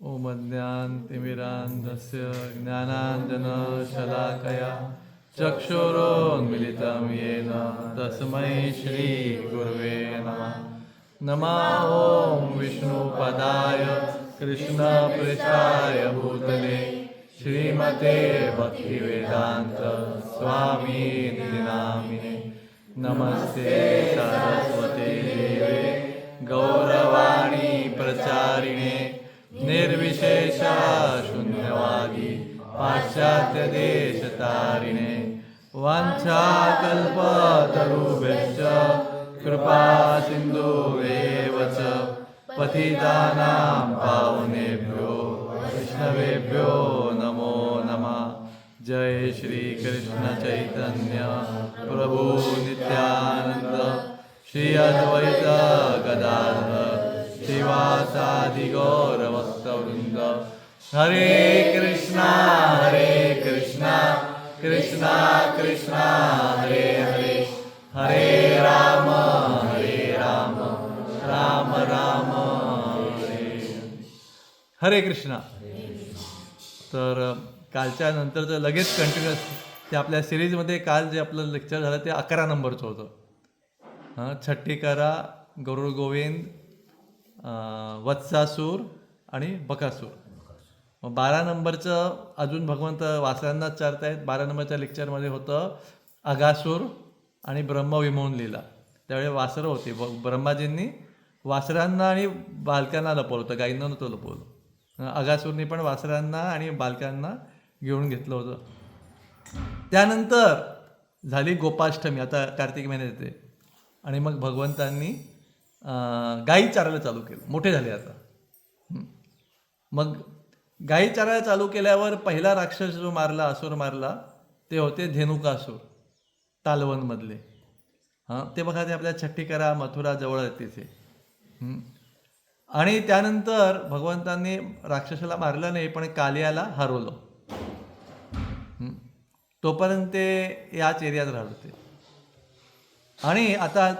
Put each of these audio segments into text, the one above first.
ॐ अज्ञानतिमिरान्धस्य ज्ञानाञ्जनशलाकया चक्षुरोन्मिलितं येन तस्मै श्रीगुरवे नमः। नमः ॐ विष्णुपदाय कृष्णपृष्ठाय भूतले श्रीमते भक्तिवेदान्त स्वामीति नामिने। नमस्ते सरस्वते देवे गौरवाणी प्रचारिणे निर्विशेषा शून्यवादी पाश्चात्यदेशतारिणे। वाञ्छाकल्पतरुभ्यश्च कृपा सिन्धुभ्येव च पतितानां पावनेभ्यो वैष्णवेभ्यो नमो नमः। जय श्री कृष्ण चैतन्य प्रभु नित्यानंद श्री अद्वैत गदाधर श्रीवासादि गौरभक्तवृंद। हरे कृष्णा कृष्णा कृष्णा हरे हरे, हरे राम राम राम हरे हरे कृष्णा। तर कालच्या नंतरचं लगेच कंटिन्युअस ते आपल्या सिरीजमध्ये काल जे आपलं लेक्चर झालं ते 11 नंबरचं होतं. छट्टीकरा, गरुड गोविंद, वत्सासूर आणि बकासूर. मग 12 नंबरचं अजून भगवंत वासरांनाच चारतायत. 12 नंबरच्या लेक्चरमध्ये होतं अगासूर आणि ब्रह्मविमोहन लीला. त्यावेळी वासरं होती. ब्रह्माजींनी वासरांना आणि बालकांना लपवलं होतं, गाईंना नव्हतं लपवलं. अगासूरनी पण वासरांना आणि बालकांना घेऊन घेतलं होतं. त्यानंतर झाली गोपाष्टमी, आता कार्तिक महिन्यात येते. आणि मग भगवंतांनी गाई चारायला चालू केलं. मोठे झाले आता. मग गाई चारायला चालू केल्यावर पहिला राक्षस जो मारला, असुर मारला, ते होते धेनुकासूर, तालवनमधले. ते बघा, ते आपल्या छट्टीकरा मथुरा जवळ आहेत तिथे. आणि त्यानंतर भगवंतांनी राक्षसाला मारलं नाही, पण कालियाला हरवलं. तोपर्यंत ते याच एरियात राहत होते. आणि आता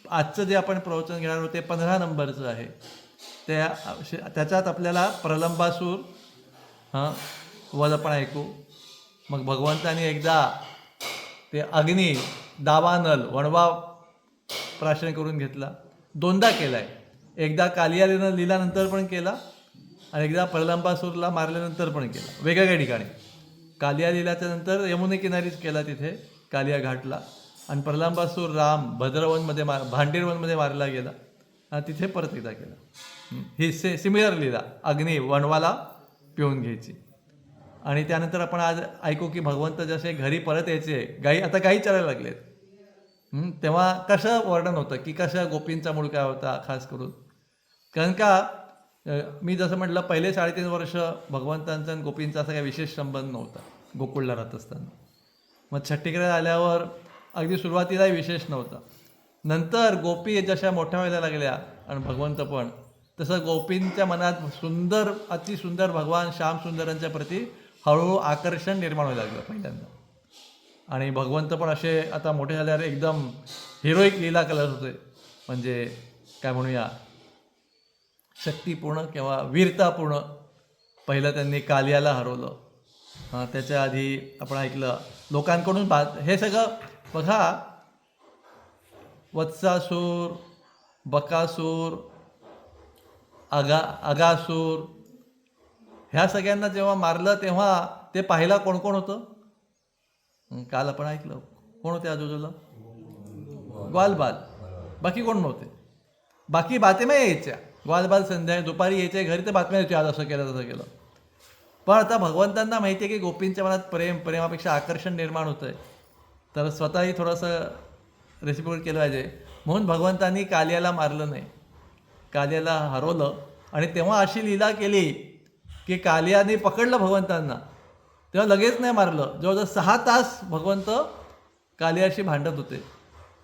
आजचं जे आपण प्रवचन घेणार होते 15 नंबरचं आहे. त्याच्यात आपल्याला प्रलंबासूर वध पण ऐकू. मग भगवंतांनी एकदा ते अग्नी, दावानल, वणवा प्राशन करून घेतला. 2दा केला आहे. एकदा कालिया लिहिल्यानंतर पण केला आणि एकदा प्रलंबासूरला मारल्यानंतर पण केला, वेगवेगळ्या ठिकाणी. कालिया लिहिल्याच्या नंतर यमुने किनारीच केला तिथे कालिया घाटला. आणि प्रलंबासूर राम भद्रवनमध्ये भांडीरवनमध्ये मारला गेला आणि तिथे परत एकदा केला. ही सिमिलर लीला अग्नी वणवाला पिऊन घ्यायची. आणि त्यानंतर आपण आज ऐकू की भगवंत जसे घरी परत यायचे, आता गाई चरायला लागलेत, तेव्हा कसं वर्णन होतं की कसं गोपींचा मूळ काय होता खास करून. कारण का मी जसं म्हटलं, पहिले 3.5 वर्ष भगवंतांचा आणि गोपींचा असा काही विशेष संबंध नव्हता गोकुळला राहत असताना. मग छट्टीकडे आल्यावर अगदी सुरुवातीलाही विशेष नव्हता. नंतर गोपी जशा मोठ्या व्हायला लागल्या आणि भगवंत पण, तसं गोपींच्या मनात सुंदर, अतिसुंदर भगवान श्यामसुंदरांच्या प्रती हळूहळू आकर्षण निर्माण व्हायला लागलं पहिल्यांदा. आणि भगवंत पण असे आता मोठे झाल्यावर एकदम हिरोईक लीला करत होते. म्हणजे काय म्हणूया, शक्तिपूर्ण किंवा वीरतापूर्ण. पहिलं त्यांनी कालियाला हरवलं. त्याच्या आधी आपण ऐकलं लोकांकडून हे सगळं बघा, वत्सासूर, बकासूर, अगासूर, ह्या सगळ्यांना जेव्हा मारलं तेव्हा ते पाहायला कोण कोण होतं? काल आपण ऐकलं कोण होते आजूबाजूला? ग्वालबाल. बाकी कोण नव्हते. बाकी बातम्या यायच्या. ग्वालबाल संध्या दुपारी यायच्या घरी, तर बातम्या यायच्या, आज असं केलं तसं केलं. पण आता भगवंतांना माहिती आहे की गोपींच्या मनात प्रेमापेक्षा आकर्षण निर्माण होतं आहे, तर स्वतःही थोडंसं रेसिप्रोकेट केलं पाहिजे. म्हणून भगवंतांनी कालियाला मारलं नाही, कालियाला हरवलं. आणि तेव्हा अशी लीला केली की कालियाने पकडलं भगवंतांना, तेव्हा लगेच नाही मारलं. जवळजवळ 6 तास भगवंत कालियाशी भांडत होते.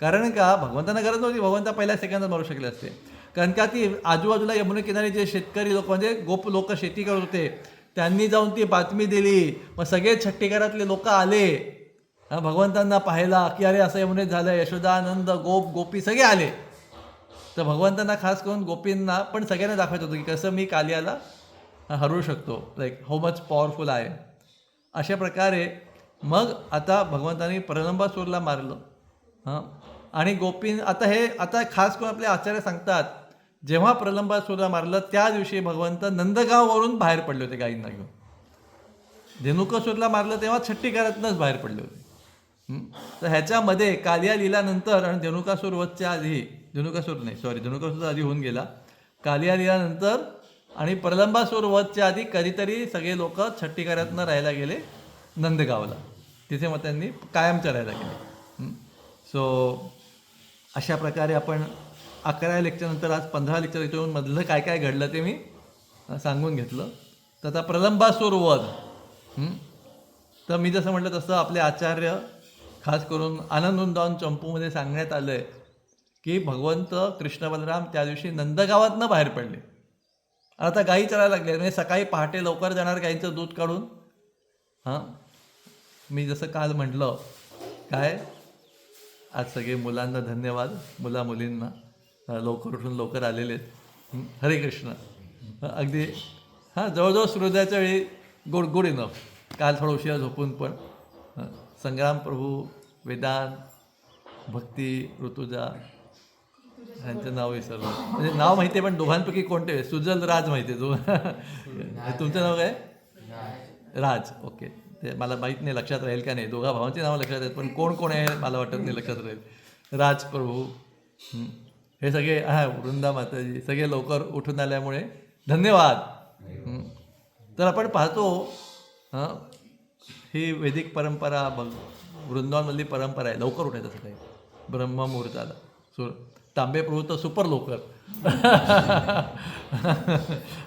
कारण का भगवंतांना गरज नव्हती, भगवंता पहिल्या सेकंदात मारू शकले असते. कारण का ती आजूबाजूला यमुने किनारी जे शेतकरी लोक, म्हणजे गोप लोक शेती करत होते, त्यांनी जाऊन ती बातमी दिली. मग सगळे छट्टीकरातले लोक आले भगवंतांना पाहायला की अरे असं यमुनेत झालं. यशोदानंद, गोपी सगळे आले. तर भगवंतांना खास करून गोपींना पण सगळ्यांना दाखवायचं होतं की कसं मी कालियाला हरू शकतो, लाईक हाऊ मच पॉवरफुल आहे. अशा प्रकारे मग आता भगवंतांनी प्रलंबासूरला मारलं. हां, आणि आता खास करून आपले आचार्य सांगतात, जेव्हा प्रलंबासूरला मारलं त्या दिवशी भगवंत नंदगाववरून बाहेर पडले होते गायींना घेऊन. धेनुकासूरला मारलं तेव्हा छट्टीकारातनंच बाहेर पडले होते. तर ह्याच्यामध्ये कालिया लीलानंतर आणि धेनुकासूर वधच्या आधी, धेनुकासूर आधी होऊन गेला, कालिया लीलानंतर आणि प्रलंबासूर वधच्या आधी कधीतरी सगळे लोक छट्टीकारातनं राहायला गेले नंदगावला. तिथे मग त्यांनी कायमच्या राहायला गेले. सो अशा प्रकारे आपण 11 लेक्चरनंतर आज 15 लेक्चर येऊन मधलं काय काय घडलं ते मी सांगून घेतलं. तर आता प्रलंबासूर वध, तर मी जसं म्हटलं तसं आपले आचार्य खास करून आनंद वृंदावन चंपूमध्ये सांगण्यात आलं आहे की भगवंत कृष्ण बलराम त्या दिवशी नंदगावातनं बाहेर पडले. आता गायी चरायला लागले, म्हणजे सकाळी पहाटे लवकर जाणार गाईचं दूध काढून. हां, मी जसं काल म्हटलं काय, आज सगळे मुलांना धन्यवाद, मुलींना लवकर उठून लवकर आलेले आहेत. हरे कृष्ण. अगदी जवळजवळ सूर्योदयाच्या वेळी गुड इनफ. काल थोडं उशिरा झोपून पण संग्राम प्रभू, वेदांत, भक्ती, ऋतुजा, यांचं नाव विसरलं, म्हणजे नाव माहिती आहे पण दोघांपैकी कोणते, सुजल राज माहिती आहे. तुमचं नाव काय? राज. ओके, ते मला माहीत नाही लक्षात राहील का नाही. दोघा भावांची नावं लक्षात आहेत पण कोण कोण आहे मला वाटत नाही लक्षात राहील. राज प्रभू, हे सगळे वृंदा माताजी सगळे लवकर उठून आल्यामुळे धन्यवाद. तर आपण पाहतो ही वैदिक परंपरा, वृंदावनमधली परंपरा आहे लवकर उठायचं सकाळी ब्रह्ममुहूर्ताला. तांबे प्रभू तर सुपर लवकर.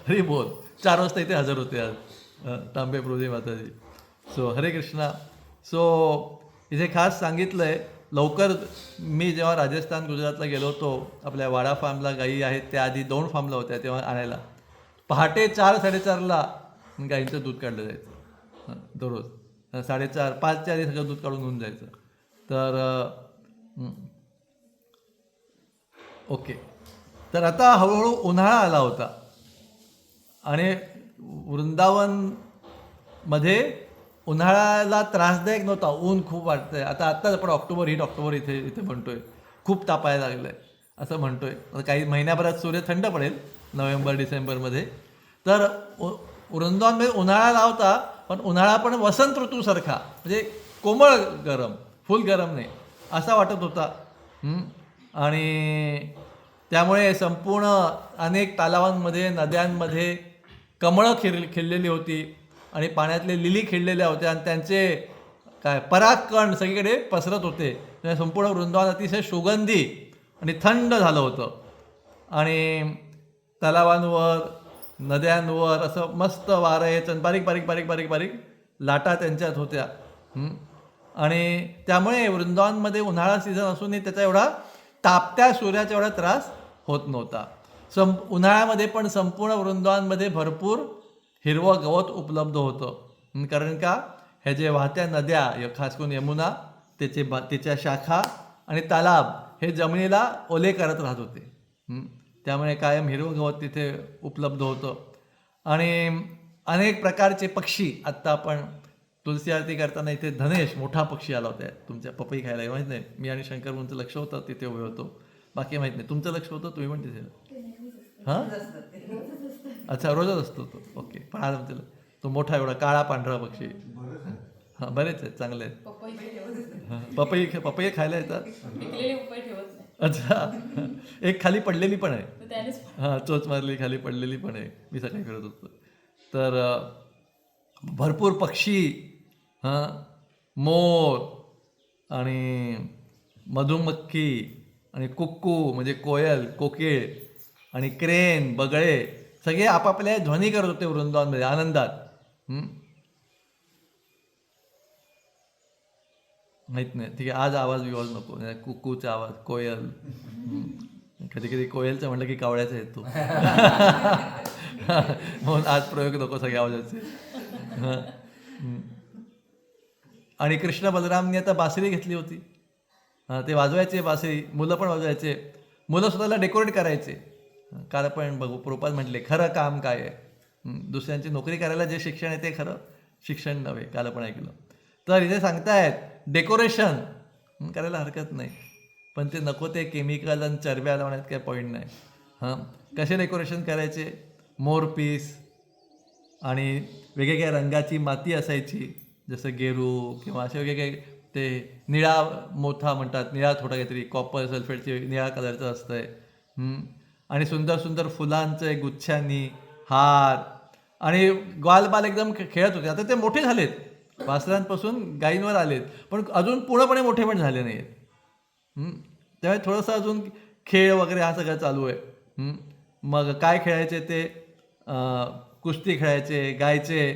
हरी बोल, 4 वाजता इथे हजर होते आज तांबे प्रभूजी माताजी. सो हरे कृष्णा. सो इथे खास सांगितलं आहे लवकर. मी जेव्हा राजस्थान गुजरातला गेलो होतो, आपल्या वाडा फार्मला गायी आहेत त्या आधी 2 फार्मला होत्या, तेव्हा आणायला पहाटे 4-4:30ला गाईंचं दूध काढलं जायचं दररोज. 4:30-5च्या आधी सगळं दूध काढून होऊन जायचं. तर ओके, तर आता हळूहळू उन्हाळा आला होता आणि वृंदावनमध्ये उन्हाळ्याला त्रासदायक नव्हता, ऊन खूप वाटतंय. आत्ताच आपण ऑक्टोबर इथे म्हणतोय, खूप तापायला लागलं आहे असं म्हणतोय. काही महिन्याभरात सूर्य थंड पडेल नोव्हेंबर-डिसेंबरमध्ये. तर वृंदावनमध्ये उन्हाळा आला होता, पण उन्हाळा पण वसंत ऋतूसारखा, म्हणजे कोमळ गरम, फुल गरम नाही असा वाटत होता. आणि त्यामुळे संपूर्ण अनेक तलावांमध्ये, नद्यांमध्ये कमळं खिळलेली होती आणि पाण्यातले लिली खिळलेल्या होत्या आणि त्यांचे परागकण सगळीकडे पसरत होते. संपूर्ण वृंदावन अतिशय सुगंधी आणि थंड झालं होतं. आणि तलावांवर, नद्यांवर असं मस्त वारं यायचं, बारीक बारीक बारीक बारीक बारीक लाटा त्यांच्यात होत्या. आणि त्यामुळे वृंदावनमध्ये उन्हाळा सीझन असूनही त्याचा एवढा तापत्या सूर्याचा एवढा त्रास होत नव्हता. उन्हाळ्यामध्ये पण संपूर्ण वृंदावनमध्ये भरपूर हिरवं गवत उपलब्ध होतं. कारण का, ह्या जे वाहत्या नद्या, खास करून यमुना, त्याच्या शाखा आणि तालाब हे जमिनीला ओले करत राहत होते. त्यामुळे कायम हिरवं गवत तिथे उपलब्ध होतं. आणि अनेक प्रकारचे पक्षी, आत्ता आपण तुलसी आरती करताना इथे धनेश मोठा पक्षी आला होता तुमच्या पपई खायला, माहीत नाही. मी आणि शंकर म्हणूनचं लक्ष होतं तिथे उभे होतो, बाकी माहीत नाही. तुमचं लक्ष होतं, तुम्ही पण तिथे? हां, अच्छा, रोजच असतो तो. ओके, पण आज आमच्याला तो मोठा एवढा काळा पांढरा पक्षी. हां, बरेच आहेत, चांगले आहेत. पपई खायला येतात. अच्छा, एक खाली पडलेली पण आहे. हां, चोच मारली खाली पडलेली पण आहे, मी सकाळी करत होतो. तर भरपूर पक्षी, मोर आणि मधुमक्खी आणि कुक्कू म्हणजे कोयल, कोकिळ आणि क्रेन, बगळे सगळे आपापल्या ध्वनी करत होते वृंदावनमध्ये आनंदात. माहीत नाही, ठीक आहे. आज आवाज नको, कुक्कूचा आवाज, कोयल, कधी कधी कोयलचं म्हटलं की कावळ्याचा येतो. म्हणून आज प्रयोग नको सगळे आवाजाचे. आणि कृष्ण बलरामनी आता बासरी घेतली होती. ते वाजवायचे बासरी, मुलं पण वाजवायचे, मुलं स्वतःला डेकोरेट करायचे. काल आपण बघू, प्रभुपाद म्हटले खरं काम काय आहे. दुसऱ्यांची नोकरी करायला जे शिक्षण आहे ते खरं शिक्षण नव्हे, काल आपण ऐकलं. तर इथे सांगतायत डेकोरेशन करायला हरकत नाही, पण ते नको ते केमिकल आणि चरब्या लावण्यात काही पॉईंट नाही. कसे डेकोरेशन करायचे? मोरपीस आणि वेगवेगळ्या रंगाची माती असायची, जसं गेरू किंवा असे वेगवेगळे ते निळा मोथा म्हणतात, निळा थोडा काहीतरी कॉपर सल्फेटचे निळ्या कलरचं असतंय. आणि सुंदर सुंदर फुलांचे गुच्छांनी हार आणि ग्वालबाल एकदम खेळत होते. आता ते मोठे झालेत, वासरांपासून गायींवर आलेत, पण अजून पूर्णपणे मोठे पण झाले नाही आहेत. त्यामुळे थोडंसं अजून खेळ वगैरे हा सगळं चालू आहे. मग काय खेळायचे ते कुस्ती खेळायचे, गायचे.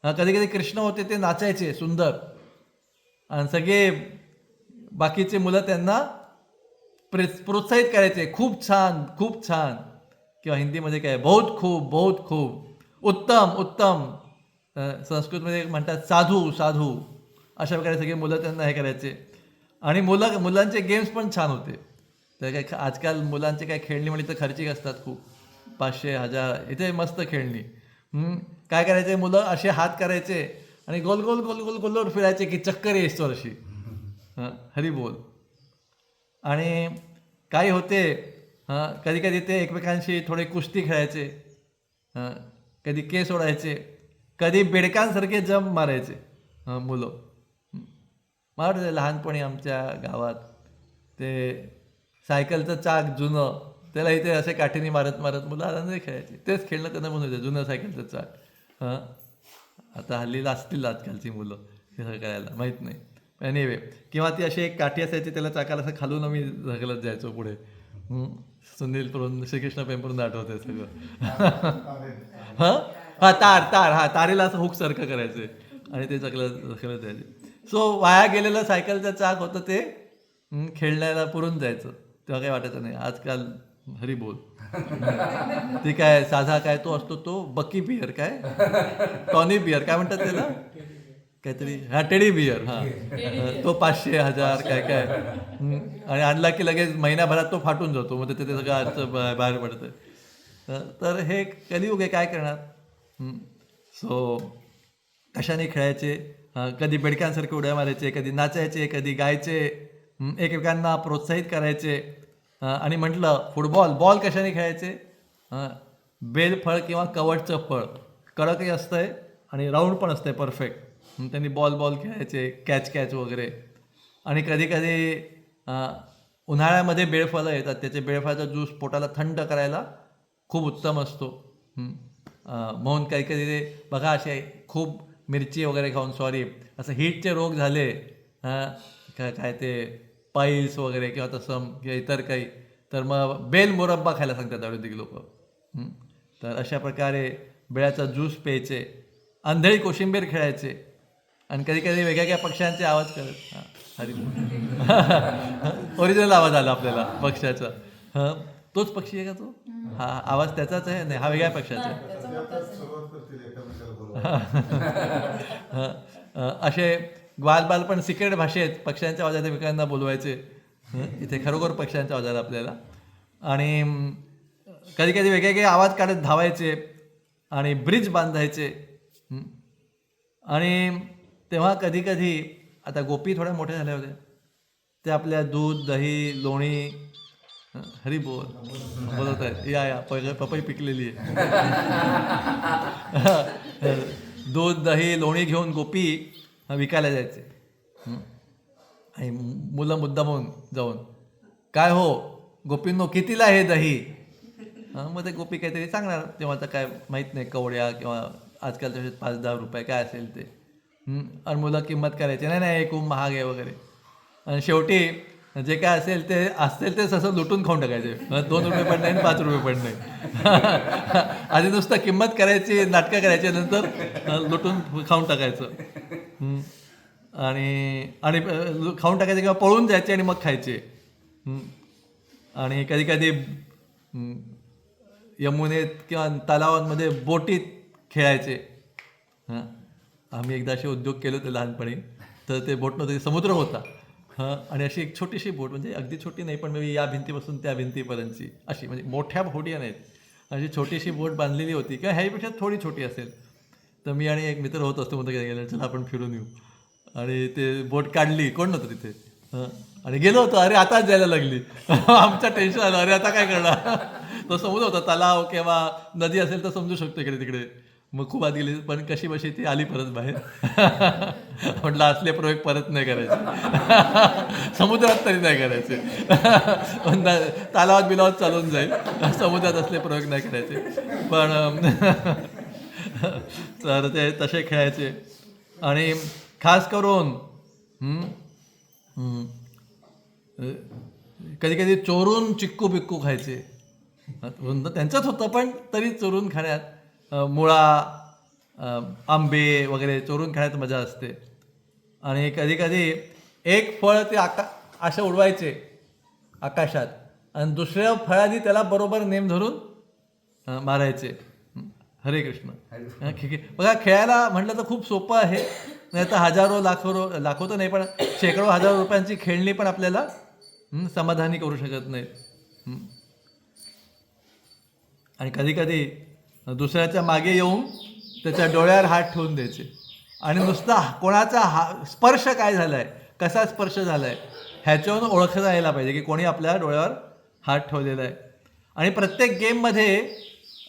कधी कधी कृष्ण होते ते नाचायचे सुंदर, आणि सगळे बाकीचे मुलं त्यांना प्रोत्साहित करायचे, खूप छान खूप छान, किंवा हिंदीमध्ये काय बहुत खूप बहुत खूप उत्तम उत्तम. संस्कृतमध्ये म्हणतात साधू साधू. अशा प्रकारे सगळे मुलं त्यांना हे करायचे. आणि मुलांचे गेम्स पण छान होते. तर काय आजकाल मुलांचे काय खेळणी म्हणजे तर खर्चिक असतात खूप, 500 1000. इथे मस्त खेळणी. काय करायचे मुलं, असे हात करायचे आणि गोल गोल गोल गोल गोलवर फिरायचे की चक्कर येईस्तोवर अशी. हरी बोल. आणि काही होते कधी कधी ते एकमेकांशी थोडे कुस्ती खेळायचे, कधी केस ओढायचे, कधी बेडकांसारखे जंप मारायचे मुलं. मला वाटतं लहानपणी आमच्या गावात ते सायकलचं चाक जुनं, त्याला इथे असे काठीने मारत मारत मुलं आनंदाने खेळायचे. तेच खेळणं त्यांना म्हणून होतं, जुनं सायकलचं चाक. आता हल्लीला असतील आजकालची मुलं हे सगळं करायला, माहीत नाही. एनिवे, किंवा ती अशी एक काठी असायची, त्याला चाकाला असं खालून आम्ही ढकलत जायचो पुढे. सुनील परून श्रीकृष्ण पेंपरून आठवतंय सगळं. हां तार तार हां तारेला असं हुक सारखं करायचे आणि ते ढकलत जायचे. सो वाया गेलेलं सायकलचं चाक होतं ते खेळण्याला पुरून जायचं, तेव्हा काही वाटायचं नाही. आजकाल हरी बोल. ती काय साधा काय तो असतो तो बकी बियर, काय टॉनी बियर काय म्हणतात त्याला, काहीतरी टेडी बियर. तो 500 1000 काय काय. आणि आणला की लगेच महिन्याभरात तो फाटून जातो, मग ते सगळं आजचं बाहेर पडतं. तर हे कलियुग आहे, काय करणार. सो कशाने खेळायचे, कधी बेडक्यांसारखे उड्या मारायचे, कधी नाचायचे, कधी गायचे, एकमेकांना प्रोत्साहित करायचे. आणि म्हटलं फुटबॉल, बॉल कशाने खेळायचे, बेलफळ किंवा कवटचं फळ, कडकही असतंय आणि राऊंड पण असतंय परफेक्ट. त्यांनी बॉल खेळायचे, कॅच वगैरे. आणि कधी कधी उन्हाळ्यामध्ये बेळफळं येतात, त्याचे बेळफळाचा ज्यूस पोटाला थंड करायला खूप उत्तम असतो. म्हणून काही कधी बघा असे खूप मिरची वगैरे खाऊन, सॉरी असं हीटचे रोग झाले, काय ते पाईल्स वगैरे किंवा तसं किंवा इतर काही, तर मग बेल मुरब्बा खायला सांगतात आयुर्वेदिक लोक. तर अशा प्रकारे बेळाचा ज्यूस प्यायचे, आंधळी कोशिंबीर खेळायचे, आणि कधी कधी वेगवेगळ्या पक्ष्यांचे आवाज करत. हरी ओरिजिनल आवाज आला आपल्याला पक्ष्याचा. तोच पक्षी आहे का तो? हा आवाज त्याचाच आहे, नाही हा वेगळ्या पक्षाचा आहे. असे ग्वालबाल पण सिक्रेट भाषेत पक्ष्यांच्या आवाजात एकमेकांना बोलवायचे. इथे खरोखर पक्ष्यांच्या आवाजात आपल्याला. आणि कधी कधी वेगवेगळे आवाज काढत धावायचे आणि ब्रिज बांधायचे. आणि तेव्हा कधी कधी, आता गोपी थोड्या मोठ्या झाल्या होत्या, ते आपल्या दूध दही लोणी, हरी बोल बोलत आहेत, या पपई पिकलेली आहे. दूध दही लोणी घेऊन गोपी विकायला जायचे. आणि मुलं मुद्दामून जाऊन, काय हो गोपींनो कितीला हे दही. मग ते गोपी काहीतरी सांगणार, तेव्हा आता काय माहीत नाही, कवड्या किंवा आजकाल तसे 5-10 रुपये काय असेल ते. आणि मुलं किंमत करायची, नाही खूप महाग आहे वगैरे. आणि शेवटी जे काय असेल ते तसं लुटून खाऊन टाकायचे. 2 रुपये पण नाही 5 रुपये पण नाही. आधी नुसतं किंमत करायची, नाटकं करायची, नंतर लुटून खाऊन टाकायचं. आणि खाऊन टाकायचे किंवा पळून जायचे आणि मग खायचे. आणि कधी कधी यमुनेत किंवा तलावांमध्ये बोटीत खेळायचे. आम्ही एकदा असे उद्योग केले होते लहानपणी. तर ते बोट नव्हतं, समुद्र होता. आणि अशी एक छोटीशी बोट, म्हणजे अगदी छोटी नाही पण मी या भिंतीपासून त्या भिंतीपर्यंतची अशी, म्हणजे मोठ्या होड्या नाहीत, अशी छोटीशी बोट बांधलेली होती किंवा ह्यापेक्षा थोडी छोटी असेल. तर मी आणि एक मित्र होत असतो म्हणतो गेलं चला आपण फिरून येऊ. आणि ते बोट काढली, कोण नव्हतं तिथे. आणि गेलो होतो, अरे आताच जायला लागली. आमचं टेन्शन आलं, अरे आता काय करणार. तो समुद्र होता, तलाव किंवा नदी असेल तर समजू शकतो इकडे तिकडे. मग खूप आत गेली, पण कशी बशी ती आली परत बाहेर. म्हटलं असले प्रयोग परत नाही करायचे. समुद्रात तरी नाही करायचे. तलावात बिलावात चालून जाईल, समुद्रात असले प्रयोग नाही करायचे. पण तर ते तसे खेळायचे. आणि खास करून कधी कधी चोरून चिक्कू बिक्कू खायचे. त्यांचंच होतं पण तरी चोरून खाण्यात मुळा, आंबे वगैरे चोरून खाण्यात मजा असते. आणि कधी कधी एक फळ ते असं उडवायचे आकाशात आणि दुसऱ्या फळाने त्याला बरोबर नेम धरून मारायचे. हरे कृष्ण. बघा खेळायला म्हटलं तर खूप सोपं आहे. नाही तर हजारो लाखो तर नाही पण शेकडो हजारो रुपयांची खेळणी पण आपल्याला समाधानी करू शकत नाहीत. आणि कधी कधी दुसऱ्याच्या मागे येऊन त्याच्या डोळ्यावर हात ठेवून द्यायचे आणि नुसता कोणाचा स्पर्श काय झाला आहे, कसा स्पर्श झाला आहे ह्याच्यावरून ओळखता यायला पाहिजे की कोणी आपल्या डोळ्यावर हात ठेवलेला आहे. आणि प्रत्येक गेममध्ये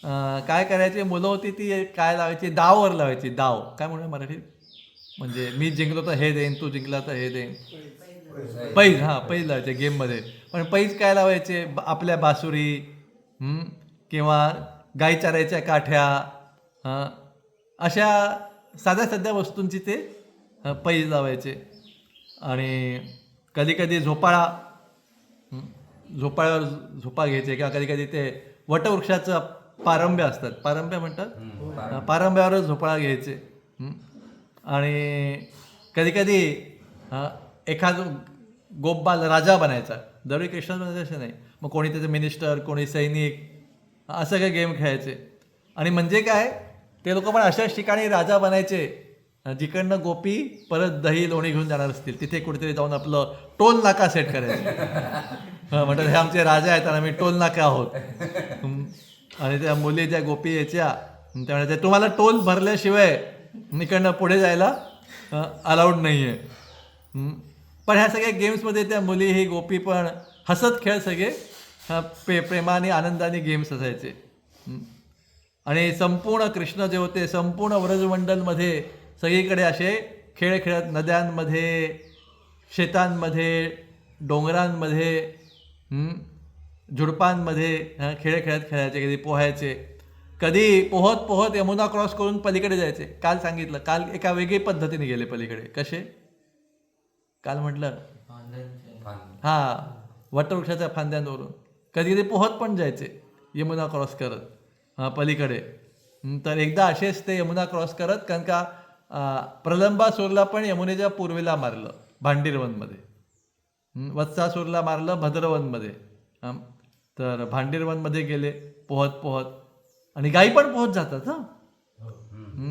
काय करायचे मुलं होती ती काय लावायची, दाववर लावायची. दाव काय म्हणूया मराठीत, म्हणजे मी जिंकलो तर हे देईन, तू जिंकला तर हे देईन. पैज, हां पैज लावायचे गेममध्ये. पण पैज काय लावायचे, आपल्या बासुरी किंवा गाई चारायच्या काठ्या, अशा साध्या साध्या वस्तूंची ते पैज लावायचे. आणि कधी कधी झोपाळ्यावर झोपा घ्यायचे किंवा कधी कधी ते वटवृक्षाचं पारंब्या असतात, पारंब्या म्हणतात, पारंब्यावरच झोपाळा घ्यायचे. आणि कधी कधी एखाद गोपबाल राजा बनायचा. दरवेळी कृष्ण बनायचं असं नाही, मग कोणी त्याचे मिनिस्टर, कोणी सैनिक, असं काही गेम खेळायचे. आणि म्हणजे काय, ते लोक पण अशाच ठिकाणी राजा बनायचे जिकडनं गोपी परत दही लोणी घेऊन जाणार असतील, तिथे कुठेतरी जाऊन आपलं टोल नाका सेट करायचं. म्हणतात हे आमचे राजा आहेत आणि आम्ही टोल नाका आहोत. आणि त्या मुली ज्या गोपी यायच्या त्या म्हणायच्या तुम्हाला टोल भरल्याशिवाय इकडनं पुढे जायला अलाउड नाही आहे. पण ह्या सगळ्या गेम्समध्ये त्या मुली ही गोपी पण हसत खेळ सगळे प्रेमाने आनंदाने गेम्स असायचे. आणि संपूर्ण कृष्ण जे होते संपूर्ण व्रजमंडलमध्ये सगळीकडे असे खेळ खेळत, नद्यांमध्ये, शेतांमध्ये, डोंगरांमध्ये, झुडपांमध्ये खेळ खेळायचे. कधी पोहायचे, कधी पोहत पोहत यमुना क्रॉस करून पलीकडे जायचे. काल सांगितलं, काल एका वेगळी पद्धतीने गेले पलीकडे. कसे काल म्हटलं, वटवृक्षाच्या फांद्यांवरून कधी कधी पोहत पण जायचे यमुना क्रॉस करत पलीकडे. तर एकदा असेच ते यमुना क्रॉस करत, कारण का प्रलंबासूरला पण यमुनेच्या पूर्वेला मारलं भांडीरवनमध्ये, वत्सासूरला मारलं भद्रवनमध्ये. तर भांडीरवनमध्ये गेले पोहत पोहत. आणि गायी पण पोहत जातात.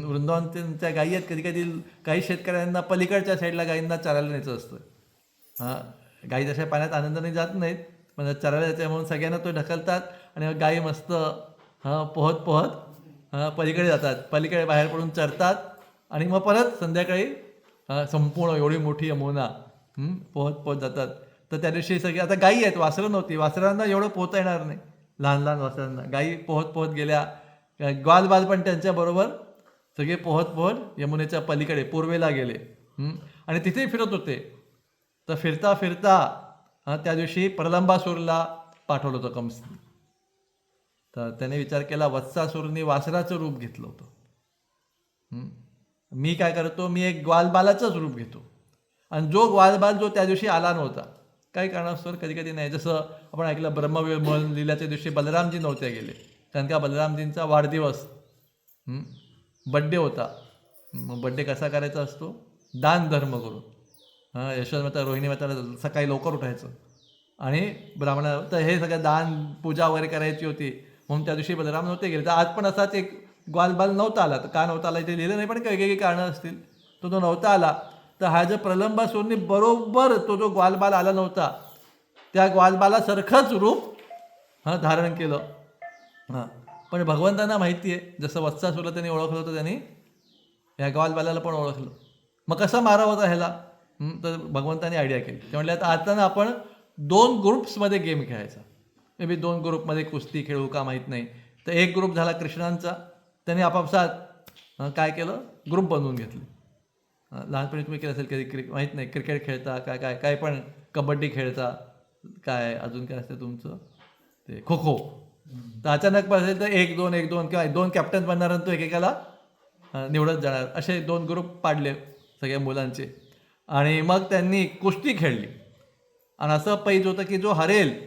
वृंदावनच्या गायी आहेत. कधी कधी काही शेतकऱ्यांना पलीकडच्या साईडला गायींना चरायला न्यायचं असतं. गायी जशा पाण्यात आनंदाने जात नाहीत, पण चरायला जायचं म्हणून सगळ्यांना तो ढकलतात आणि गायी मस्त पोहत पोहत पलीकडे जातात, पलीकडे बाहेर पडून चरतात आणि मग परत संध्याकाळी संपूर्ण एवढी मोठी यमुना पोहत पोहत जातात. तर त्या दिवशी सगळी आता गायी आहेत, वासरं नव्हती, वासरांना एवढं पोहता येणार नाही, लहान लहान वासरांना. गायी पोहत पोहत गेल्या, ग्वालबाल पण त्यांच्याबरोबर सगळे पोहत पोहत यमुनेच्या पलीकडे पूर्वेला गेले आणि तिथे फिरत होते. तर फिरता फिरता त्या दिवशी प्रलंबासूरला पाठवलं होतं कंसने. तर त्याने विचार केला, वत्सासूरने वासराचं रूप घेतलं होतं, मी काय करतो, मी एक ग्वालबालाचंच रूप घेतो. आणि जो ग्वालबाल जो त्या दिवशी आला नव्हता, काही कारणास्तव कधी कधी नाही, जसं आपण ऐकलं ब्रह्मविमोचन लीलाच्या दिवशी बलरामजी नव्हते गेले, कारण का बलरामजींचा वाढदिवस, बड्डे होता. मग बड्डे कसा करायचा असतो, दान धर्म करून. यशोदा रोहिणी माताला सकाळी लवकर उठायचं आणि ब्राह्मणा तर हे सगळं दान पूजा वगैरे करायची होती, म्हणून त्या दिवशी बलराम नव्हते गेले. तर आज पण असाच एक ग्वालबाल नव्हता आला. तर का नव्हता आला इथे लिहिलं नाही, पण काही वेगळी कारणं असतील, तो नव्हता आला. तर हा जो प्रलंबासूरने बरोबर तो जो ग्वालबाल आला नव्हता त्या ग्वालबालासारखंच रूप धारण केलं. पण भगवंतांना माहिती आहे, जसं वत्सासुरला त्यांनी ओळखलं होतं, त्यांनी ह्या ग्वालबालाला पण ओळखलं. मग कसं मारावं होतं ह्याला? तर भगवंतांनी आयडिया केली. ते म्हटलं आता ना आपण 2 ग्रुप्समध्ये गेम खेळायचा. मे बी 2 ग्रुपमध्ये कुस्ती खेळू का माहीत नाही. तर एक ग्रुप झाला कृष्णांचा, त्यांनी आपापसात काय केलं, ग्रुप बनवून घेतले. लहानपणी तुम्ही केलं असेल कधी माहीत नाही, क्रिकेट खेळता काय काय काय पण, कबड्डी खेळता, काय अजून काय असतं तुमचं ते खो खो. तर अचानक असेल तर 1-2 1-2 किंवा 2 कॅप्टन बनणार आणि तो एकेकाला निवडत जाणार, असे 2 ग्रुप पाडले सगळ्या मुलांचे. आणि मग त्यांनी कुस्ती खेळली. आणि असं पैज होतं की जो हरेल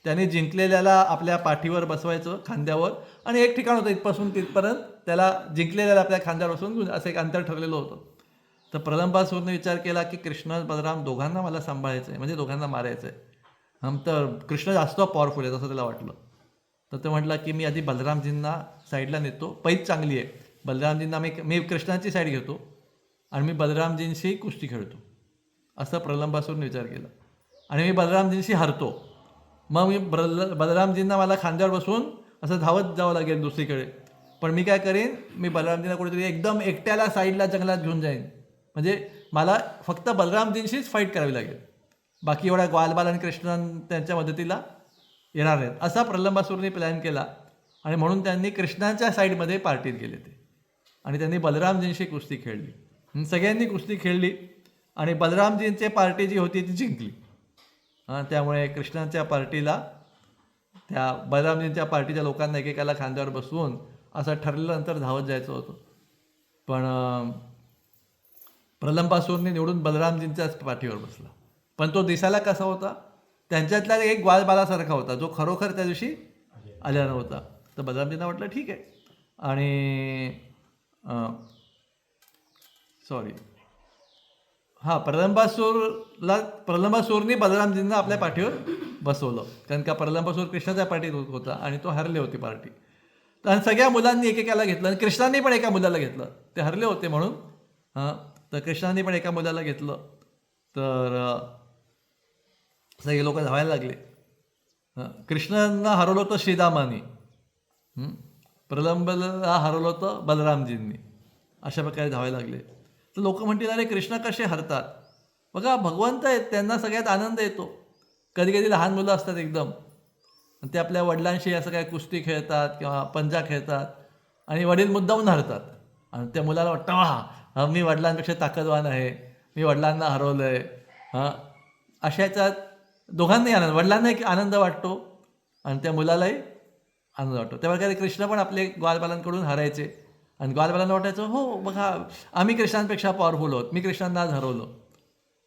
त्याने जिंकलेल्याला आपल्या पाठीवर बसवायचं, खांद्यावर, आणि एक ठिकाण होतं इथपासून तिथपर्यंत त्याला जिंकलेल्याला आपल्या खांद्यावर बसवून असं एक अंतर ठरलेलं होतं. तर प्रलंबासूरने विचार केला की कृष्ण बलराम दोघांना मला सांभाळायचं आहे, म्हणजे दोघांना मारायचं आहे. तर कृष्ण जास्त पॉवरफुल आहे असं त्याला वाटलं. तर ते म्हटलं की मी आधी बलरामजींना साईडला नेतो, पैज चांगली आहे, बलरामजींना मी कृष्णाची साईड घेतो आणि मी बलरामजींशी कुस्ती खेळतो, असं प्रलंबासूरने विचार केला. आणि मी बलरामजींशी हरतो, मग मी बलरामजींना मला खांद्यावर बसवून असं धावत जावं लागेल दुसरीकडे. पण मी काय करेन, मी बलरामजींना कुठेतरी एकदम एकट्याला साईडला जंगलात घेऊन जाईन, म्हणजे मला फक्त बलरामजींशीच फाईट करावी लागेल, बाकी एवढा ग्वालबाल आणि कृष्ण त्यांच्या मदतीला येणार नाहीत, असा प्रलंबासूरने प्लॅन केला. आणि म्हणून त्यांनी कृष्णांच्या साईडमध्ये पार्टीत गेले ते, आणि त्यांनी बलरामजींशी कुस्ती खेळली. सगळ्यांनी कुस्ती खेळली आणि बलरामजींची पार्टी जी होती ती जिंकली. त्यामुळे कृष्णांच्या पार्टीला, त्या बलरामजींच्या पार्टीच्या लोकांना एकेकाला खांद्यावर बसवून असं ठरल्यानंतर धावत जायचं होतं. पण प्रलंबासूरने निवडून बलरामजींच्याच पाठीवर बसला. पण तो दिसायला कसा होता, त्यांच्यातला एक ग्वालबालासारखा होता, जो खरोखर त्या दिवशी आलेला नव्हता. तर बलरामजींना वाटलं ठीक आहे, आणि सॉरी प्रलंबासूरने बलरामजींना आपल्या पाठीवर बसवलं, कारण का प्रलंबासूर कृष्णाच्या पार्टीत होता आणि तो हरले होती पार्टी. तर सगळ्या मुलांनी एकेकाला घेतलं आणि कृष्णांनी पण एका मुलाला घेतलं, ते हरले होते म्हणून. तर कृष्णांनी पण एका मुलाला घेतलं. तर सगळे लोक धावायला लागले. कृष्णांना हरवलं होतं श्रीदामानी, प्रलंबाला हरवलं होतं बलरामजींनी, अशा प्रकारे धावायला लागले. तर लोक म्हणतील अरे कृष्ण कसे हरतात? बघा, भगवंत आहेत, त्यांना सगळ्यात आनंद येतो. कधी कधी लहान मुलं असतात एकदम, ते आपल्या वडिलांशी असं काय कुस्ती खेळतात किंवा पंजा खेळतात आणि वडील मुद्दामून हरतात, आणि त्या मुलाला वाटतं वा मी वडिलांपेक्षा ताकदवान आहे, मी वडिलांना हरवलं आहे. अशा याच्यात दोघांनाही आनंद, वडिलांनाही आनंद वाटतो आणि त्या मुलालाही आनंद वाटतो. त्या प्रकारे कृष्ण पण आपले ग्वालबालांकडून हरायचे आणि ग्वालबालांना वाटायचं हो बघा आम्ही कृष्णांपेक्षा पॉवरफुल आहोत, मी कृष्णांना आज हरवलं.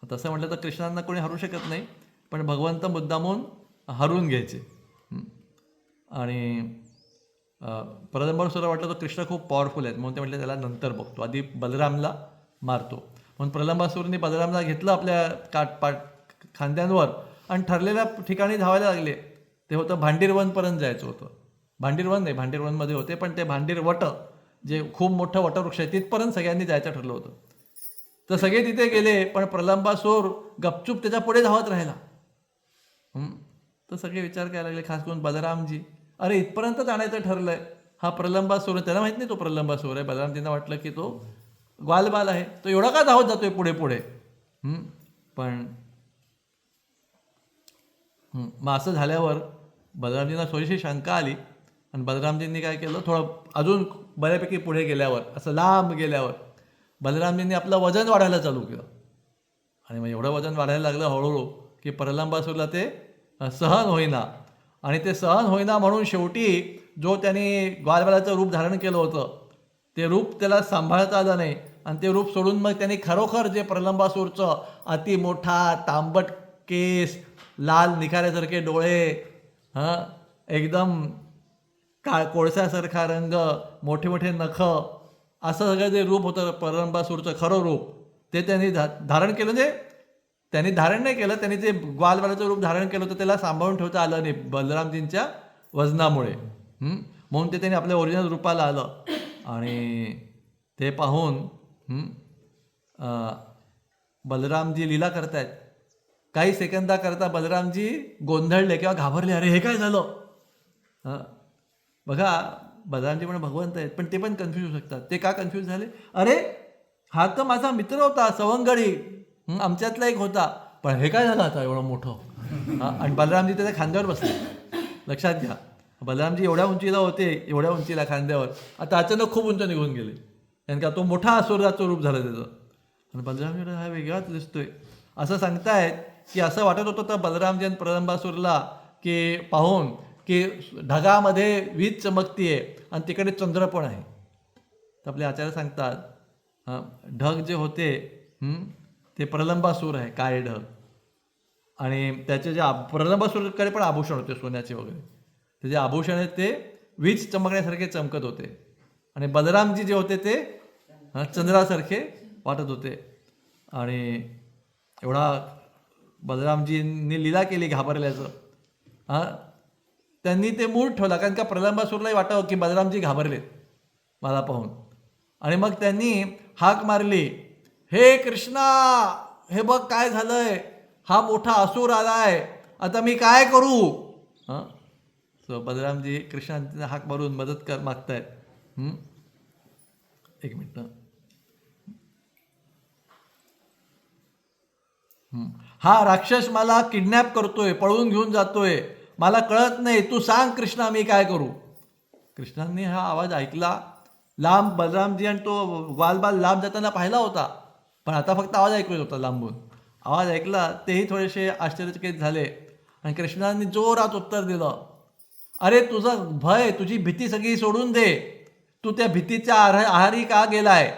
तसं म्हटलं तर कृष्णांना कोणी हरू शकत नाही, पण भगवंत मुद्दामून हरवून घ्यायचे. आणि प्रलंबासूरला वाटलं तर कृष्ण खूप पॉवरफुल आहेत म्हणून ते म्हटलं त्याला नंतर बघतो, आधी बलरामला मारतो. म्हणून प्रलंबासूरने बलरामला घेतलं आपल्या खांद्यांवर आणि ठरलेल्या ठिकाणी धावायला लागले. ते होतं भांडीरवनपर्यंत जायचं होतं. भांडीरवन नाही, भांडीरवनमध्ये होते, पण ते भांडीरवट जे खूप मोठं वटवृक्ष आहे तिथपर्यंत सगळ्यांनी जायचं ठरलं होतं. तर सगळे तिथे गेले, पण प्रलंबासूर गपचूप त्याच्या पुढे धावत राहिला. तर सगळे विचार करायला लागले, खास करून बलरामजी, अरे इथपर्यंतच आणायचं ठरलंय, हा प्रलंबासूर आहे, त्याला माहित नाही तो प्रलंबासूर आहे. बलरामजींना वाटलं की तो ग्वालबाल आहे, तो एवढा का धावत जातोय पुढे पुढे. पण मग असं झाल्यावर बलरामजींना थोडीशी शंका आली आणि बलरामजींनी काय केलं, थोडं अजून बऱ्यापैकी पुढे गेल्यावर, असं लांब गेल्यावर बलरामजींनी आपलं वजन वाढायला चालू केलं. आणि मग एवढं वजन वाढायला लागलं हळूहळू की प्रलंबासूरला ते सहन होईना. आणि ते सहन होईना म्हणून शेवटी जो त्याने ग्वालबालाचं रूप धारण केलं होतं ते रूप त्याला सांभाळता आलं नाही, आणि ते रूप सोडून मग त्यांनी खरोखर जे प्रलंबासूरचं अति मोठा तांबट केस, लाल निखाऱ्यासारखे डोळे, एकदम कोळसासारखा रंग, मोठे मोठे नख, असं सगळं जे रूप होतं प्रलंबासूरचं खरं रूप, ते त्यांनी धारण केलं. म्हणजे त्यांनी धारण नाही केलं, त्यांनी जे ग्वालबालाचं रूप धारण केलं होतं त्याला सांभाळून ठेवता आलं नाही बलरामजींच्या वजनामुळे. म्हणून ते त्यांनी आपल्या ओरिजिनल रूपाला आलं. आणि ते पाहून बलरामजी लीला करतायत. काही सेकंदाकरता बलरामजी गोंधळले किंवा घाबरले, अरे हे काय झालं. बघा, बलरामजी पण भगवंत आहेत, पण ते पण कन्फ्यूज होऊ शकतात. ते का कन्फ्यूज झाले? अरे हा तर माझा मित्र होता सवंगडी, आमच्यातला एक होता, पण हे काय झालं आता एवढं मोठं? आणि बलरामजी त्याच्या खांद्यावर बसले. लक्षात घ्या, बलरामजी एवढ्या उंचीला होते, एवढ्या उंचीला खांद्यावर, आता अचानक खूप उंच निघून गेले, कारण का तो मोठा असुराचं रूप झालं त्याचं. आणि बलरामजी हा वेगळाच दिसतोय असं सांगतायत की असं वाटत होतं तर बलरामजी आणि प्रलंबासूरला की पाहून की ढगामध्ये वीज चमकतीये आणि तिकडे चंद्र पण आहे. तर आपले आचार्य सांगतात ढग जे होते ते प्रलंबासूर आहे, काळे ढग, आणि त्याचे जे प्रलंबासूरकडे पण आभूषण होते सोन्याचे वगैरे, ते जे आभूषण आहेत ते वीज चमकण्यासारखे चमकत होते, आणि बलरामजी जे होते ते चंद्रासारखे वाटत होते. आणि एवढा बलरामजींनी लीला केली घाबरल्याचं. त्यांनी ते मूळ ठेवला, कारण का प्रलंबासूरलाही वाटावं की बलरामजी घाबरलेत मला पाहून, आणि मग त्यांनी हाक मारली, हे कृष्णा, हे बघ काय झालंय, हा मोठा असुर आलाय, आता मी काय करू? सो बलरामजी कृष्णांना हाक मारून मदत मागतायत. एक मिनिट. हा राक्षस मला किडनॅप करतोय, पळवून घेऊन जातोय, मला कळत नाही, तू सांग कृष्णा मी काय करू? कृष्णांनी हा आवाज ऐकला. लांब बलरामजी आणि तो ग्वालबाल लांब जाताना पाहिला होता, पण आता फक्त आवाज ऐकू येत होता लांबून. आवाज ऐकला, तेही थोडेसे आश्चर्यचकित झाले, आणि कृष्णांनी जोरात उत्तर दिलं, अरे तुझं भय, तुझी भीती सगळी सोडून दे, तू त्या भीतीच्या आहारी का गेलाय?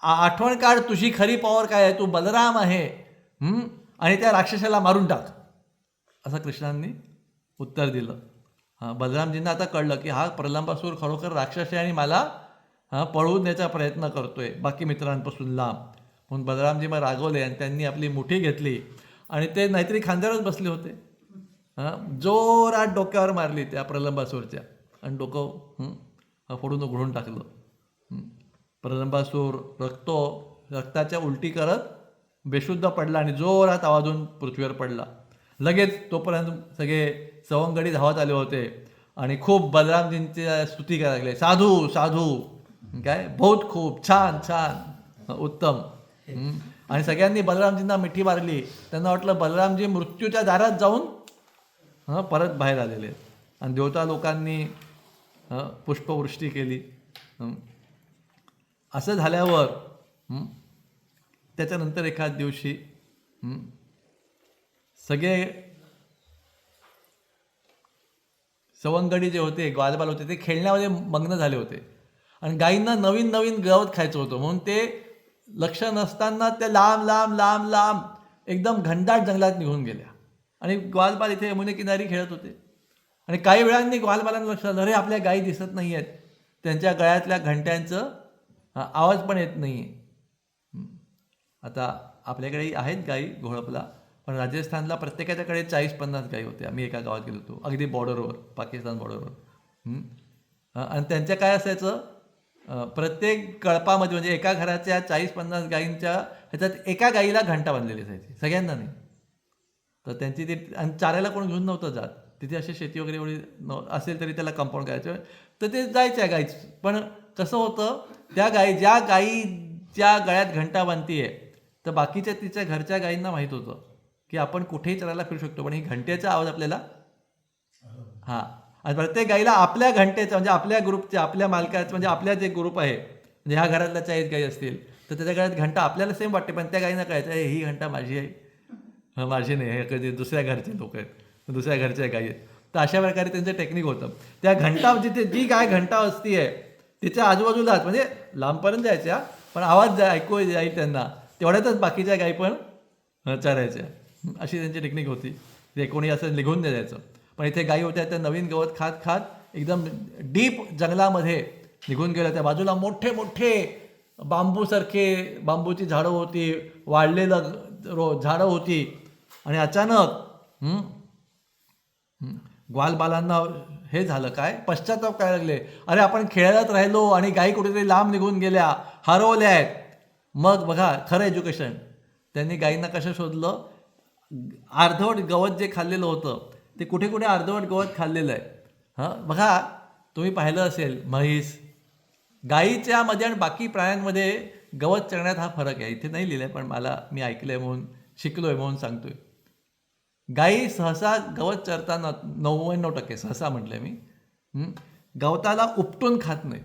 आठवण काढ, तुझी खरी पॉवर काय आहे, तू बलराम आहे, आणि त्या राक्षसाला मारून टाक, असं कृष्णांनी उत्तर दिलं. बलरामजींना आता कळलं की हा प्रलंबासूर खरोखर राक्षस आहे आणि मला पळवून द्यायचा प्रयत्न करतोय बाकी मित्रांपासून लांब. म्हणून बलरामजी मग रागवले आणि त्यांनी आपली मुठी घेतली, आणि ते नाहीतरी खांद्यावरच बसले होते, जोरात डोक्यावर मारली त्या प्रलंबासूरच्या, आणि डोकं फोडून उघडून टाकलं. प्रलंबासूर रक्ताच्या उलटी करत बेशुद्ध पडला आणि जोरात आवाजून पृथ्वीवर पडला. लगेच तोपर्यंत सगळे सवंगडी धावत आले होते आणि खूप बलरामजींची स्तुती करायला लागले, साधू साधू, काय बहुत खूप छान छान उत्तम. आणि सगळ्यांनी बलरामजींना मिठी मारली. त्यांना वाटलं बलरामजी मृत्यूच्या दारात जाऊन परत बाहेर आलेले, आणि देवता लोकांनी पुष्पवृष्टी केली. असं झाल्यावर त्याच्यानंतर एखाद दिवशी सगळे सवंगडी जे होते, ग्वालबाल होते, ते खेळण्यामध्ये मग्न झाले होते, आणि गायींना नवीन नवीन गवत खायचं होतं, म्हणून ते लक्ष नसताना त्या लांब लांब लांब लांब एकदम घनदाट जंगलात निघून गेल्या, आणि ग्वालबाल इथे यमुने किनारी खेळत होते. आणि काही वेळांनी ग्वालबालांना लक्षात आलं, अरे आपल्या गायी दिसत नाही आहेत, त्यांच्या गळ्यातल्या घंट्यांचं आवाज पण येत नाही आहे. आता आपल्याकडे आहेत गायी घोळपला, पण राजस्थानला प्रत्येकाच्याकडे 40-50 गायी होत्या. आम्ही एका गावात गेलो होतो, अगदी बॉर्डरवर, पाकिस्तान बॉर्डरवर. आणि त्यांच्या काय असायचं, प्रत्येक कळपामध्ये म्हणजे एका घराच्या 40-50 गायींच्या ह्याच्यात एका गायीला घंटा बांधलेली असायची, सगळ्यांना नाही. तर त्यांची ती, आणि चाऱ्याला कोण घेऊन नव्हतं जात, तिथे अशी शेती वगैरे एवढी असेल तरी त्याला कंपाऊंड करायचं, तर ते जायच्या गायीच. पण कसं होतं, त्या ज्या गायीच्या गळ्यात घंटा बांधतीये, तर बाकीच्या तिच्या घरच्या गायींना माहीत होतं की आपण कुठेही चरायला फिरू शकतो, पण ही घंटेचा आवाज आपल्याला आणि प्रत्येक गाईला आपल्या घंटेचा, म्हणजे आपल्या ग्रुपच्या, आपल्या मालकाचं, म्हणजे आपल्या जे ग्रुप आहे, म्हणजे ह्या घरातल्या 40 गाई असतील तर त्याच्या गळ्यात घंटा आपल्याला सेम वाटते, पण त्या गाईंना कळायचं ही घंटा माझी आहे, माझी नाही, हे कधी दुसऱ्या घरचे लोक आहेत, दुसऱ्या घरच्या गाई आहेत. तर अशा प्रकारे त्यांचं टेक्निक होतं. त्या घंटा जिथे जी गाय घंटा असतीये तिच्या आजूबाजूलाच, म्हणजे लांबपर्यंत जायच्या, पण आवाज ऐकू जाईल त्यांना, तेवढ्यातच बाकीच्या गायी पण चरायच्या. अशी त्यांची टेक्निक होती. ते कोणी असं निघून द्यायचं, पण इथे गायी होत्या त्या नवीन गवत खात खात एकदम डीप जंगलामध्ये निघून गेल्या. त्या बाजूला मोठे मोठे बांबूची झाडं होती, वाढलेलं झाडं होती, आणि अचानक ग्वालबालांना हे झालं, काय पश्चाताप करायला लागले, अरे आपण खेळत राहिलो आणि गायी कुठेतरी लांब निघून गेल्या, हरवल्या आहेत. मग बघा खरं एज्युकेशन, त्यांनी गायींना कसं शोधलं, अर्धवट गवत जे खाल्लेलं होतं ते कुठे कुठे अर्धवट गवत खाल्लेलं आहे. बघा तुम्ही पाहिलं असेल म्हैस, गाईच्या मध्ये आणि बाकी प्राण्यांमध्ये गवत चरण्यात हा फरक आहे. इथे नाही लिहिलं आहे, पण मी ऐकलं आहे म्हणून, शिकलो आहे म्हणून सांगतोय. गाई सहसा गवत चरताना 99% सहसा म्हटलं मी, गवताला उपटून खात नाहीत.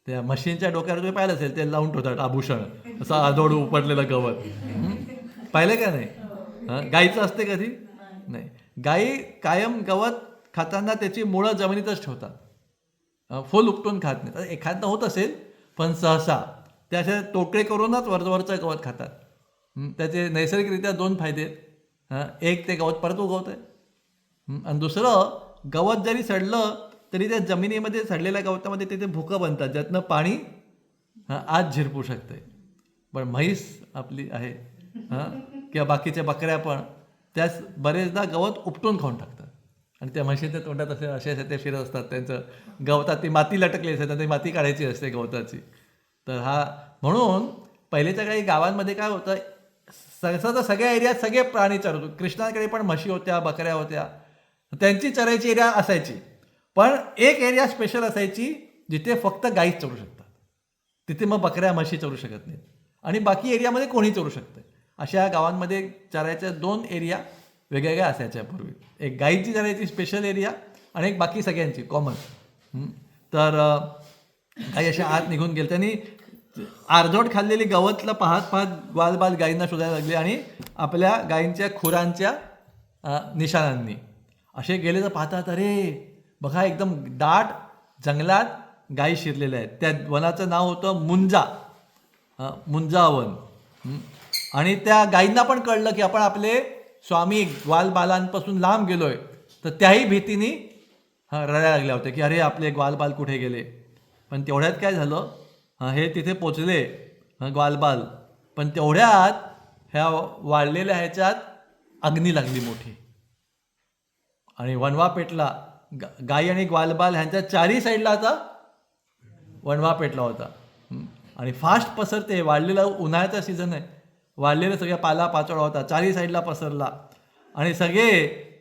त्या मशीनच्या डोक्यावर तुम्ही पाहिलं असेल, ते लावून ठेवतात आभूषण, असं आजोड उपटलेलं गवत. पाहिलं का नाही? गाईचं असते कधी नाही. गाई कायम गवत खाताना त्याची मुळं जमिनीतच ठेवतात, फुल उपटून खात नाही. तर एखादं होत असेल, पण सहसा ते असे तोकडे करूनच वरचं गवत खातात. त्याचे नैसर्गिकरित्या 2 फायदे आहेत. एक, ते गवत परत उगवत आहे, आणि दुसरं, गवत जरी सडलं तरी त्या जमिनीमध्ये सडलेल्या गवतामध्ये तिथे भुकं बनतात, ज्यातनं पाणी आत झिरपू शकते. पण म्हैस आपली आहे किंवा बाकीच्या बकऱ्या पण त्यास बरेचदा गवत उपटून खाऊन टाकतात. आणि त्या म्हशीच्या तोंडात असे ते फिरत असतात, त्यांचं गवतात ती माती लटकली असते, ती माती काढायची असते गवताची. तर म्हणून पहिलेच्या काही गावांमध्ये काय होतं, सहसा सगळ्या एरियात सगळे प्राणी चरत होते. कृष्णाकडे पण म्हशी होत्या, बकऱ्या होत्या, त्यांची चरायची एरिया असायची. पण एक एरिया स्पेशल असायची जिथे फक्त गाईच चरू शकतात. तिथे मग बकऱ्या म्हशी चरू शकत नाहीत, आणि बाकी एरियामध्ये कोणी चरू शकतं. अशा गावांमध्ये चरायच्या 2 एरिया वेगवेगळ्या असायच्या पूर्वी. एक गाईची चरायची स्पेशल एरिया, आणि एक बाकी सगळ्यांची कॉमन. तर गाई अशा आत निघून गेले. त्यांनी अर्धवट खाल्लेली गवतला पाहत पाहत ग्वालबाल गायींना शोधायला लागले, आणि आपल्या गायींच्या खुरांच्या निशाणांनी असे गेले. तर पाहतात, अरे बघा, एकदम दाट जंगलात गायी शिरलेल्या आहेत. त्या वनाचं नाव होतं मुंजा वन. आणि त्या गायींना पण कळलं की आपण आपले स्वामी ग्वालबालांपासून लांब गेलोय. तर त्याही भीतीने रडायला लागल्या होत्या की अरे आपले ग्वालबाल कुठे गेले. पण तेवढ्यात काय झालं, हे तिथे पोचले ग्वालबाल, पण तेवढ्यात ह्या वाढलेल्या ह्याच्यात अग्नी लागली मोठी, आणि वणवा पेटला. गाई आणि ग्वालबाल ह्यांच्या 4ही साईडला आता वणवा पेटला होता. आणि फास्ट पसरते, वाढलेला उन्हाळ्याचा सीझन आहे, वाढलेला सगळ्या पाला पाचोळा होता, 4ही साईडला पसरला. आणि सगळे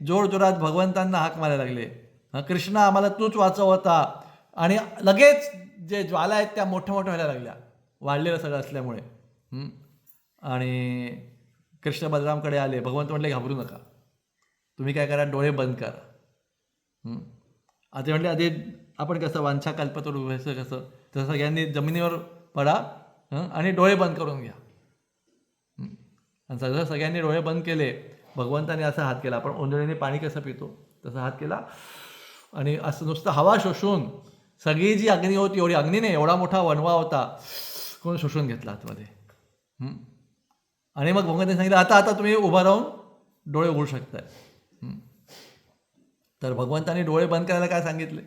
जोरजोरात भगवंतांना हाक मारायला लागले, कृष्णा आम्हाला तूच वाचवता. आणि लगेच जे ज्वाला आहेत त्या मोठ्या मोठ्या व्हायला लागल्या, वाढलेलं सगळं असल्यामुळे. आणि कृष्ण बलरामकडे आले. भगवंत म्हटले घाबरू नका, तुम्ही काय करा, डोळे बंद करा. आता म्हटले आधी आपण कसं वांछा कल्पतरू व्हायचं कसं, तसं सगळ्यांनी जमिनीवर पडा आणि डोळे बंद करून घ्या. आणि सगळ्यांनी डोळे बंद केले. भगवंताने असा हात केला, आपण ओंजळीने पाणी कसं पितो तसा हात केला, आणि असं नुसतं हवा शोषून सगळी जी अग्नी होती, एवढी अग्नी नाही, एवढा मोठा वणवा होता, कोण शोषून घेतला आतमध्ये. आणि मग भगवंताने सांगितलं आता तुम्ही उभा राहून डोळे उघडू शकताय. तर भगवंताने डोळे बंद करायला काय सांगितले,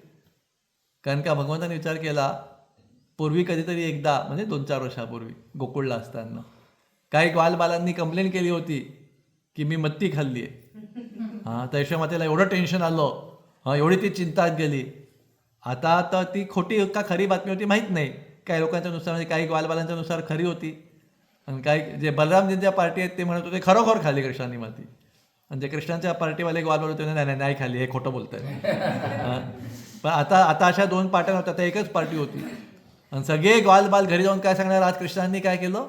कारण का भगवंताने विचार केला, पूर्वी कधीतरी एकदा, म्हणजे 2-4 वर्षापूर्वी गोकुळला असताना काही ग्वालबालांनी कंप्लेंट केली होती की मी मत्ती खाल्ली आहे. तर यशोमातेला एवढं टेन्शन आलं, एवढी ती चिंतात गेली. आता तर ती खोटी का खरी बातमी होती माहीत नाही, काही लोकांच्या नुसार, म्हणजे काही ग्वालबालांच्या नुसार खरी होती, आणि काही जे बलरामजींच्या पार्टी आहेत ते म्हणत होते खरोखर खाल्ली कृष्णांनी माती, आणि जे कृष्णांच्या पार्टीवाले ग्वालबाल होते नाही खाल्ली, हे खोटं बोलत आहे. पण आता अशा 2 पार्ट्या नव्हत्या, आता एकच पार्टी होती. आणि सगळे ग्वालबाल घरी जाऊन काय सांगणार, आज कृष्णांनी काय केलं,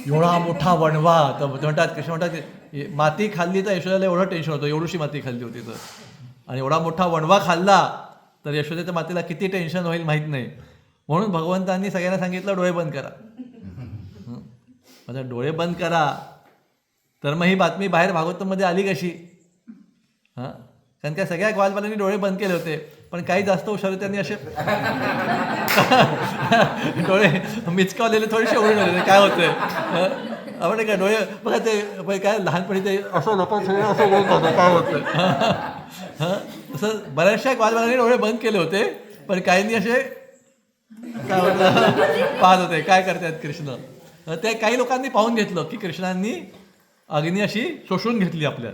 एवढा मोठा वणवा. तर म्हणतात, कृष्ण म्हणतात माती खाल्ली तर यशोदेला एवढं टेन्शन होतं, एवढीशी माती खाल्ली होती तर, आणि एवढा मोठा वणवा खाल्ला तर यशोदेच्या मातीला किती टेन्शन होईल माहीत नाही. म्हणून भगवंतांनी सगळ्यांना सांगितलं डोळे बंद करा. म्हणजे डोळे बंद करा, तर मग ही बातमी बाहेर भागवतमध्ये आली कशी. कारण काय सगळ्या ग्वालबालांनी डोळे बंद केले होते, पण काही जास्त हुशार त्यांनी असे डोळे मिचकावलेले थोडेसे उघडून होते. काय होतंय आपण काय डोळे बघा, ते काय लहानपणी ते असं लोकांना सगळं असं बोलत होतं, काय होतं. तसं बऱ्याचशा ग्वालबालांनी डोळे बंद केले होते, पण काहींनी असे काय म्हटलं पाहत होते काय करतायत कृष्ण. ते काही लोकांनी पाहून घेतलं की कृष्णांनी अग्नी अशी शोषून घेतली आपल्या.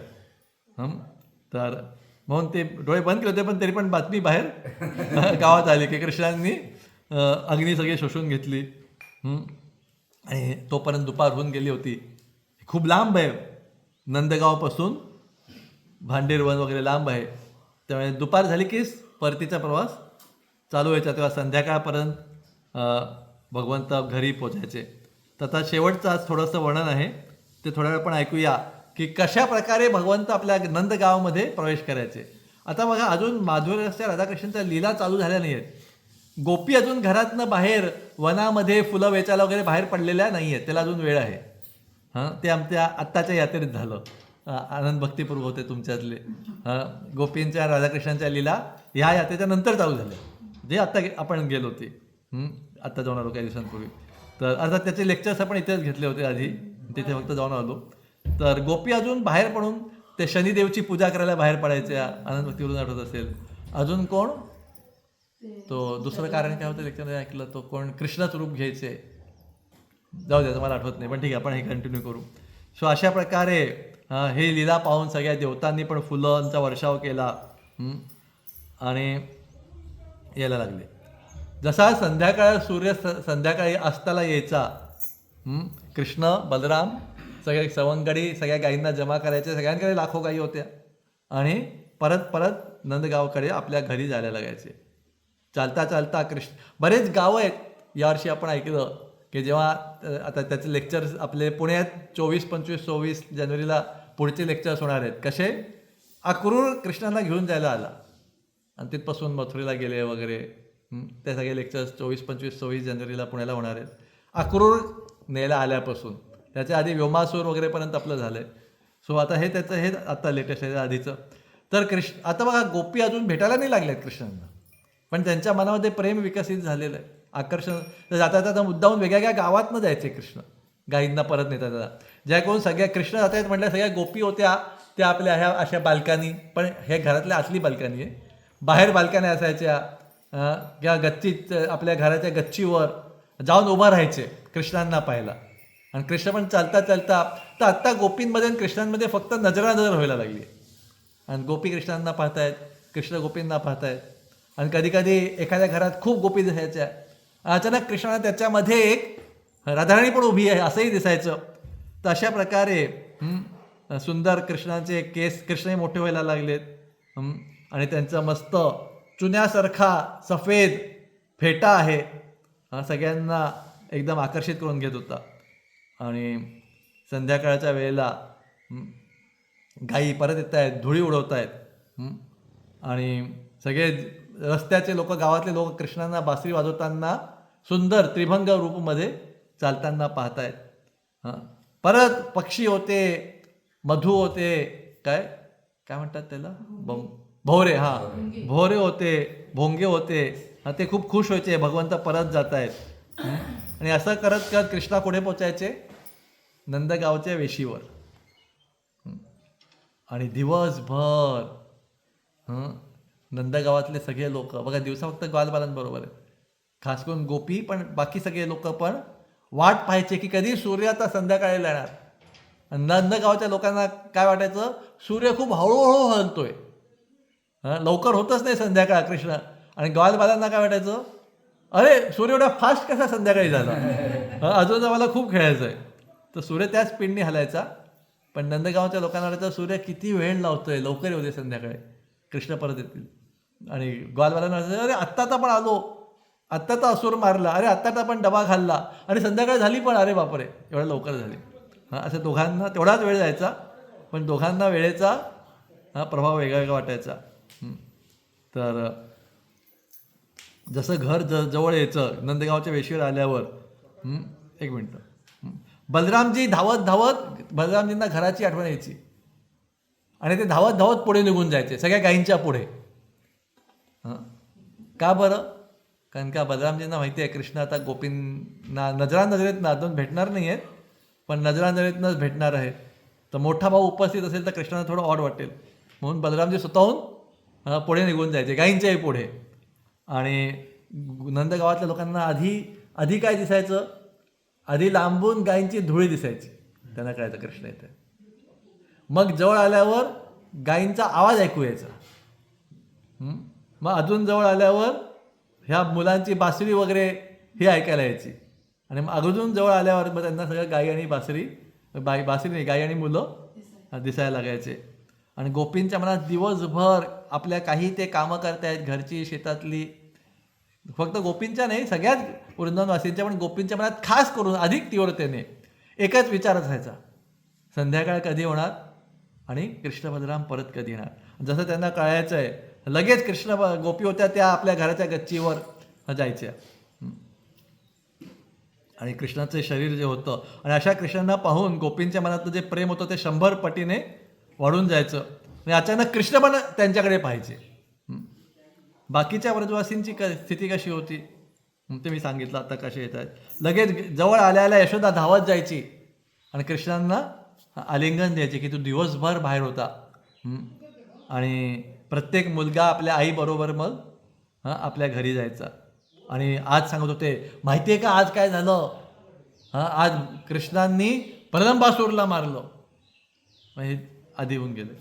तर म्हणून ते डोळे बंद केले होते, पण तरी पण बातमी बाहेर गावात आली की कृष्णांनी अग्नी सगळी शोषून घेतली. आणि तोपर्यंत दुपार होऊन गेली होती. खूप लांब आहे, नंदगावपासून भांडेरवन वगैरे लांब आहे, त्यामुळे दुपार झाली की परतीचा प्रवास चालू व्हायचा, तेव्हा संध्याकाळपर्यंत भगवंत घरी पोचायचे. तर आता शेवटचं आज थोडंसं वर्णन आहे, ते थोड्या वेळ पण ऐकूया की कशा प्रकारे भगवंत आपल्या नंदगावमध्ये प्रवेश करायचे. आता बघा, अजून माधुर्याच्या राधाकृष्णांच्या लीला चालू झाल्या नाही आहेत. गोपी अजून घरातनं बाहेर वनामध्ये फुलं वेचायला वगैरे बाहेर पडलेल्या नाही आहेत, त्याला अजून वेळ आहे. ते आमच्या आत्ताच्या यात्रेत झालं. आनंद भक्तीपूर्व होते तुमच्यातले. गोपींच्या राधाकृष्णांच्या लीला ह्या यात्रेच्या नंतर चालू झाल्या, जे आत्ता आपण गेलो होते, आत्ता जाऊन आलो काही दिवसांपूर्वी. तर अर्थात त्याचे लेक्चर्स आपण इथेच घेतले होते आधी, तिथे फक्त जाऊन आलो. तर गोपी अजून बाहेर पडून ते शनिदेवची पूजा करायला बाहेर पडायच्या, आनंद भक्तीवरून आठवत असेल. अजून कोण, तो दुसरं कारण काय होतं लेक्चरमध्ये ऐकलं, तो कोण कृष्णच रूप घ्यायचे, जाऊ द्या मला आठवत नाही, पण ठीक आहे आपण हे कंटिन्यू करू. सो अशा प्रकारे हे लीला पाहून सगळ्या देवतांनी पण फुलांचा वर्षाव केला आणि यायला लागले. जसा संध्याकाळ सूर्य संध्याकाळी अस्ताला यायचा, कृष्ण बलराम सगळे सवंगडी सगळ्या गायींना जमा करायचे, सगळ्यांकडे लाखो गायी होत्या, आणि परत परत नंदगावकडे आपल्या घरी जायला लागायचे. चालता चालता कृष्ण, बरेच गावं आहेत यावर्षी आपण ऐकलं की जेव्हा आता त्याचे लेक्चर्स आपले पुण्यात 24, 25, 26 जानेवारीला पुढचे लेक्चर्स होणार आहेत. कसे, अक्रूर कृष्णांना घेऊन जायला आला आणि तिथपासून मथुरेला गेले वगैरे, ते सगळे लेक्चर्स 24, 25, 26 जानेवारीला पुण्याला होणार आहेत. अक्रूर न्यायला आल्यापासून त्याच्या आधी व्योमासूर वगैरेपर्यंत आपलं झालं आहे. सो आता हे त्याचं हे आत्ता लेटेस्ट आहे आधीचं. तर आता बघा, गोपी अजून भेटायला नाही लागल्यात कृष्णांना, पण त्यांच्या मनामध्ये प्रेम विकसित झालेलं आहे, आकर्षण. जाता जाता मुद्दाहून वेगळ्या गावातनं जायचे कृष्ण, गाईंना परत नेता जाता. ज्या कोण सगळ्या कृष्ण जात आहेत म्हटल्या, सगळ्या गोपी होत्या त्या आपल्या ह्या अशा बाल्कनी, पण हे घरातल्या आतली बाल्कनी आहे, बाहेर बाल्कनी असायच्या किंवा गच्चीत आपल्या घराच्या गच्चीवर जाऊन उभा राहायचे कृष्णांना पाहायला. आणि कृष्ण पण चालता चालता, तर आत्ता गोपींमध्ये आणि कृष्णांमध्ये फक्त नजरानजर व्हायला लागली, आणि गोपी कृष्णांना पाहतायत, कृष्ण गोपींना पाहतायत. आणि कधी कधी एखाद्या घरात खूप गोपी दिसायच्या, अचानक कृष्णाला त्याच्यामध्ये एक राधाराणी पण उभी आहे असंही दिसायचं. तर अशा प्रकारे सुंदर कृष्णाचे केस, कृष्णही मोठे व्हायला लागलेत, आणि त्यांचं मस्त चुन्यासारखा सफेद फेटा आहे, सगळ्यांना एकदम आकर्षित करून घेत होता. आणि संध्याकाळच्या वेळेला गायी परत येत आहेत, धुळी उडवत आहेत, आणि सगळे रस्त्याचे लोक, गावातले लोक कृष्णांना बासरी वाजवताना सुंदर त्रिभंग रूपमध्ये चालताना पाहतायत. परत पक्षी होते, मधू होते, काय काय म्हणतात त्याला, भोवरे, भोवरे होते, भोंगे होते, ते खूप खुश व्हायचे, भगवंत परत जात आहेत. आणि असं करत करत कृष्णा कुठे पोचायचे, नंदगावच्या वेशीवर. आणि दिवसभर नंदगावातले सगळे लोक बघा, दिवसा फक्त ग्वालबालांबरोबर आहेत, खास करून गोपी, पण बाकी सगळे लोक पण वाट पाहायचे की कधी सूर्य आता संध्याकाळी येणार. नंदगावच्या लोकांना काय वाटायचं, सूर्य खूप हळूहळू हलतोय, लवकर होतच नाही संध्याकाळ कृष्ण. आणि ग्वालबालांना काय वाटायचं, अरे सूर्य एवढा फास्ट कसा संध्याकाळी झाला, अजून आम्हाला खूप खेळायचं आहे. तर सूर्य त्याच स्पीडने हलायचा. पण नंदगावच्या लोकांना वाटायचं सूर्य किती वेळ लावतोय, लवकर येऊ दे संध्याकाळी, कृष्ण परत येतील. आणि ग्वालबालांना वाटायचं, अरे आत्ता पण आलो, आत्ता तर असुर मारला, अरे आत्ता पण डबा खाल्ला, आणि संध्याकाळ झाली पण, अरे बापरे एवढं लवकर झाली. असं दोघांना तेवढाच वेळ जायचा, पण दोघांना वेळेचा प्रभाव वेगळा वेगळा वाटायचा. तर जसं घर जवळ यायचं नंदगावच्या वेशीवर आल्यावर, एक मिनटं, बलरामजी धावत धावत, बलरामजींना घराची आठवण यायची, आणि ते धावत धावत पुढे निघून जायचे सगळ्या गायींच्या पुढे. का बरं, कारण का बलरामजींना माहिती आहे कृष्ण आता गोपींना नजरानजरेत अजून भेटणार नाही आहेत, पण नजरानजरेतनंच भेटणार आहे. तर मोठा भाऊ उपस्थित असेल तर कृष्णाला थोडं ऑड वाटेल, म्हणून बलरामजी स्वतःहून पुढे निघून जायचे गायींच्याही पुढे. आणि नंदगावातल्या लोकांना आधी काय दिसायचं, आधी लांबून गायींची धुळी दिसायची, त्यांना कळायचं कृष्ण येतं. मग जवळ आल्यावर गायींचा आवाज ऐकू यायचा, मग अजून जवळ आल्यावर ह्या मुलांची बासरी वगैरे ही ऐकायला यायची, आणि मग अजून जवळ आल्यावर मग त्यांना सगळं गायी आणि बासरी नाही, गायी आणि मुलं दिसायला लागायचे. आणि गोपींच्या मनात दिवसभर आपल्या काही ते कामं करतायत घरची शेतातली, फक्त गोपींच्या नाही सगळ्याच वृंदावनवासींच्या, पण गोपींच्या मनात खास करून अधिक तीव्रतेने एकच विचार असायचा, संध्याकाळ कधी होणार आणि कृष्ण बलराम परत कधी येणार. जसं त्यांना कळायचं आहे लगेच गोपी होत्या त्या आपल्या घराच्या गच्चीवर जायच्या आणि कृष्णाचं शरीर जे होतं आणि अशा कृष्णांना पाहून गोपींच्या मनातलं जे प्रेम होतं ते 100 पटीने वाढून जायचं आणि अचानक कृष्ण पण त्यांच्याकडे पाहायचे. बाकीच्या व्रजवासींची स्थिती कशी होती ते मी सांगितलं आता कसे येत आहेत. लगेच जवळ आल्या यशोदा धावत जायची आणि कृष्णांना आलिंगन द्यायचे की तू दिवसभर बाहेर होता. आणि प्रत्येक मुलगा आपल्या आईबरोबर मग आपल्या घरी जायचा. आणि आज सांगत होते माहिती आहे का आज काय झालं, आज कृष्णांनी प्रलंबासूरला मारलं. हे आधी होऊन गेले.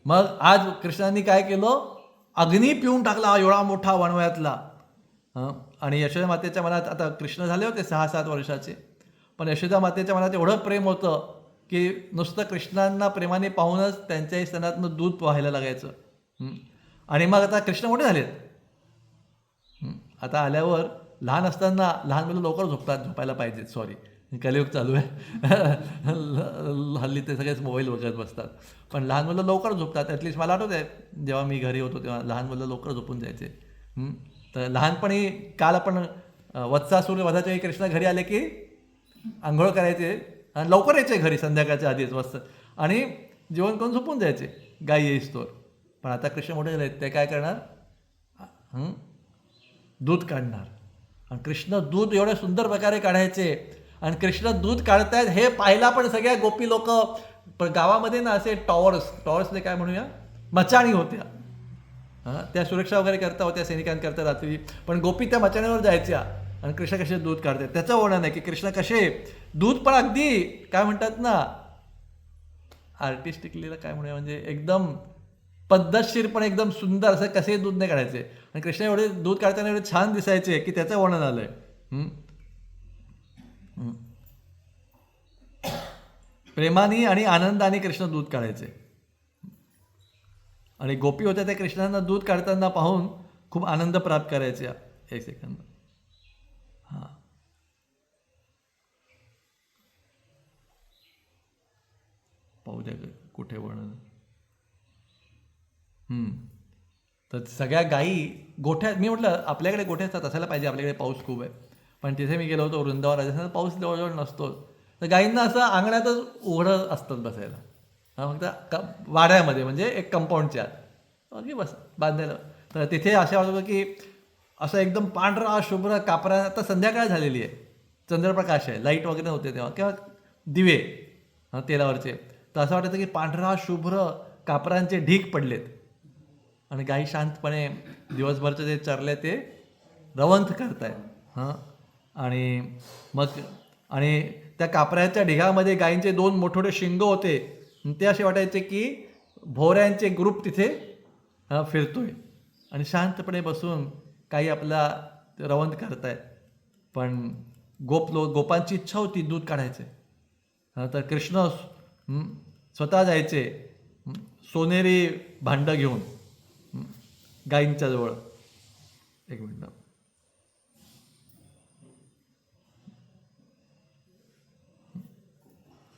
मग आज कृष्णांनी काय केलं, अग्नी पिऊन टाकला एवढा मोठा वणव्यातला. आणि यशोदा मातेच्या मनात, आता कृष्ण झाले होते 6-7 वर्षाचे, पण यशोदा मातेच्या मनात एवढं प्रेम होतं की नुसतं कृष्णांना प्रेमाने पाहूनच त्यांच्याही स्तनातनं दूध व्हायला लागायचं. आणि मग आता कृष्ण मोठे झालेत. आता आल्यावर लहान असताना लहान मुलं लवकर झोपायला पाहिजेत. सॉरी, कलियुग चालू आहे. हल्ली ते सगळेच मोबाईल बघत बसतात, पण लहान मुलं लवकर झोपतात. ॲटलिस्ट मला आठवत आहे जेव्हा मी घरी होतो तेव्हा लहान मुलं लवकर झोपून जायचे. तर लहानपणी काल आपण वत्सासूर वधाच्या वेळी कृष्ण घरी आले की आंघोळ करायचे आणि लवकर यायचे घरी संध्याकाळच्या आधीच वस्त आणि जेवण करून झोपून जायचे गाई येईस्तोवर. पण आता कृष्ण मोठे झाले ते काय करणार, दूध काढणार. आणि कृष्ण दूध एवढ्या सुंदर प्रकारे काढायचे आणि कृष्ण दूध काढतायत हे पाहिला पण सगळ्या गोपी लोक. पण गावामध्ये ना असे टॉवर्सने काय म्हणूया मचाणी होत्या. त्या सुरक्षा वगैरे करता होत्या सैनिकांकरता रात्री, पण गोपी त्या मचाणीवर जायच्या आणि कृष्ण कसे दूध काढतात त्याचं वर्णन आहे की कृष्ण कसे दूध पण अगदी काय म्हणतात ना आर्टिस्टिकलीला काय म्हणूया म्हणजे एकदम पद्धतशीर पण एकदम सुंदर असं कसे दूध नाही काढायचे. आणि कृष्ण एवढे दूध काढताना एवढे छान दिसायचे की त्याचं वर्णन आलंय. प्रेमाने आणि आनंदाने कृष्ण दूध काढायचे आणि गोपी होत्या त्या कृष्णांना दूध काढताना पाहून खूप आनंद प्राप्त करायच्या. एक सेकंद, पाहू द्या कुठे वर्णन. तर सगळ्या गायी गोठ्यात, मी म्हटलं आपल्याकडे गोठ्यात असायला पाहिजे, आपल्याकडे पाऊस खूप आहे, पण तिथे मी गेलो होतो वृंदावन राजस्थान, पाऊस जवळजवळ नसतो. तर गायींना असं अंगणातच उघडं असतं बसायला, फक्त वाड्यामध्ये म्हणजे एक कंपाऊंडच्या आत अगदी बस बांधायला. तर तिथे अशा वाटत होतं की असं एकदम पांढरा शुभ्र कापरा, आता संध्याकाळ झालेली आहे, चंद्रप्रकाश आहे, लाईट वगैरे नव्हते तेव्हा किंवा दिवे तेलावरचे. तर असं वाटायचं की पांढरा शुभ्र कापरांचे ढीग पडलेत आणि गाई शांतपणे दिवसभरचे जे चरले ते रवंथ करतायत. आणि मग आणि त्या कापराच्या ढिगामध्ये गायींचे 2 मोठमोठे शिंग होते. ते असे वाटायचे की भोवऱ्यांचे ग्रुप तिथे फिरतोय आणि शांतपणे बसून काही आपला रवंथ करतायत. पण गोपांची इच्छा होती दूध काढायचे. तर कृष्ण स्वतः जायचे सोनेरी भांडं घेऊन गायींच्या जवळ. एक मिनिट,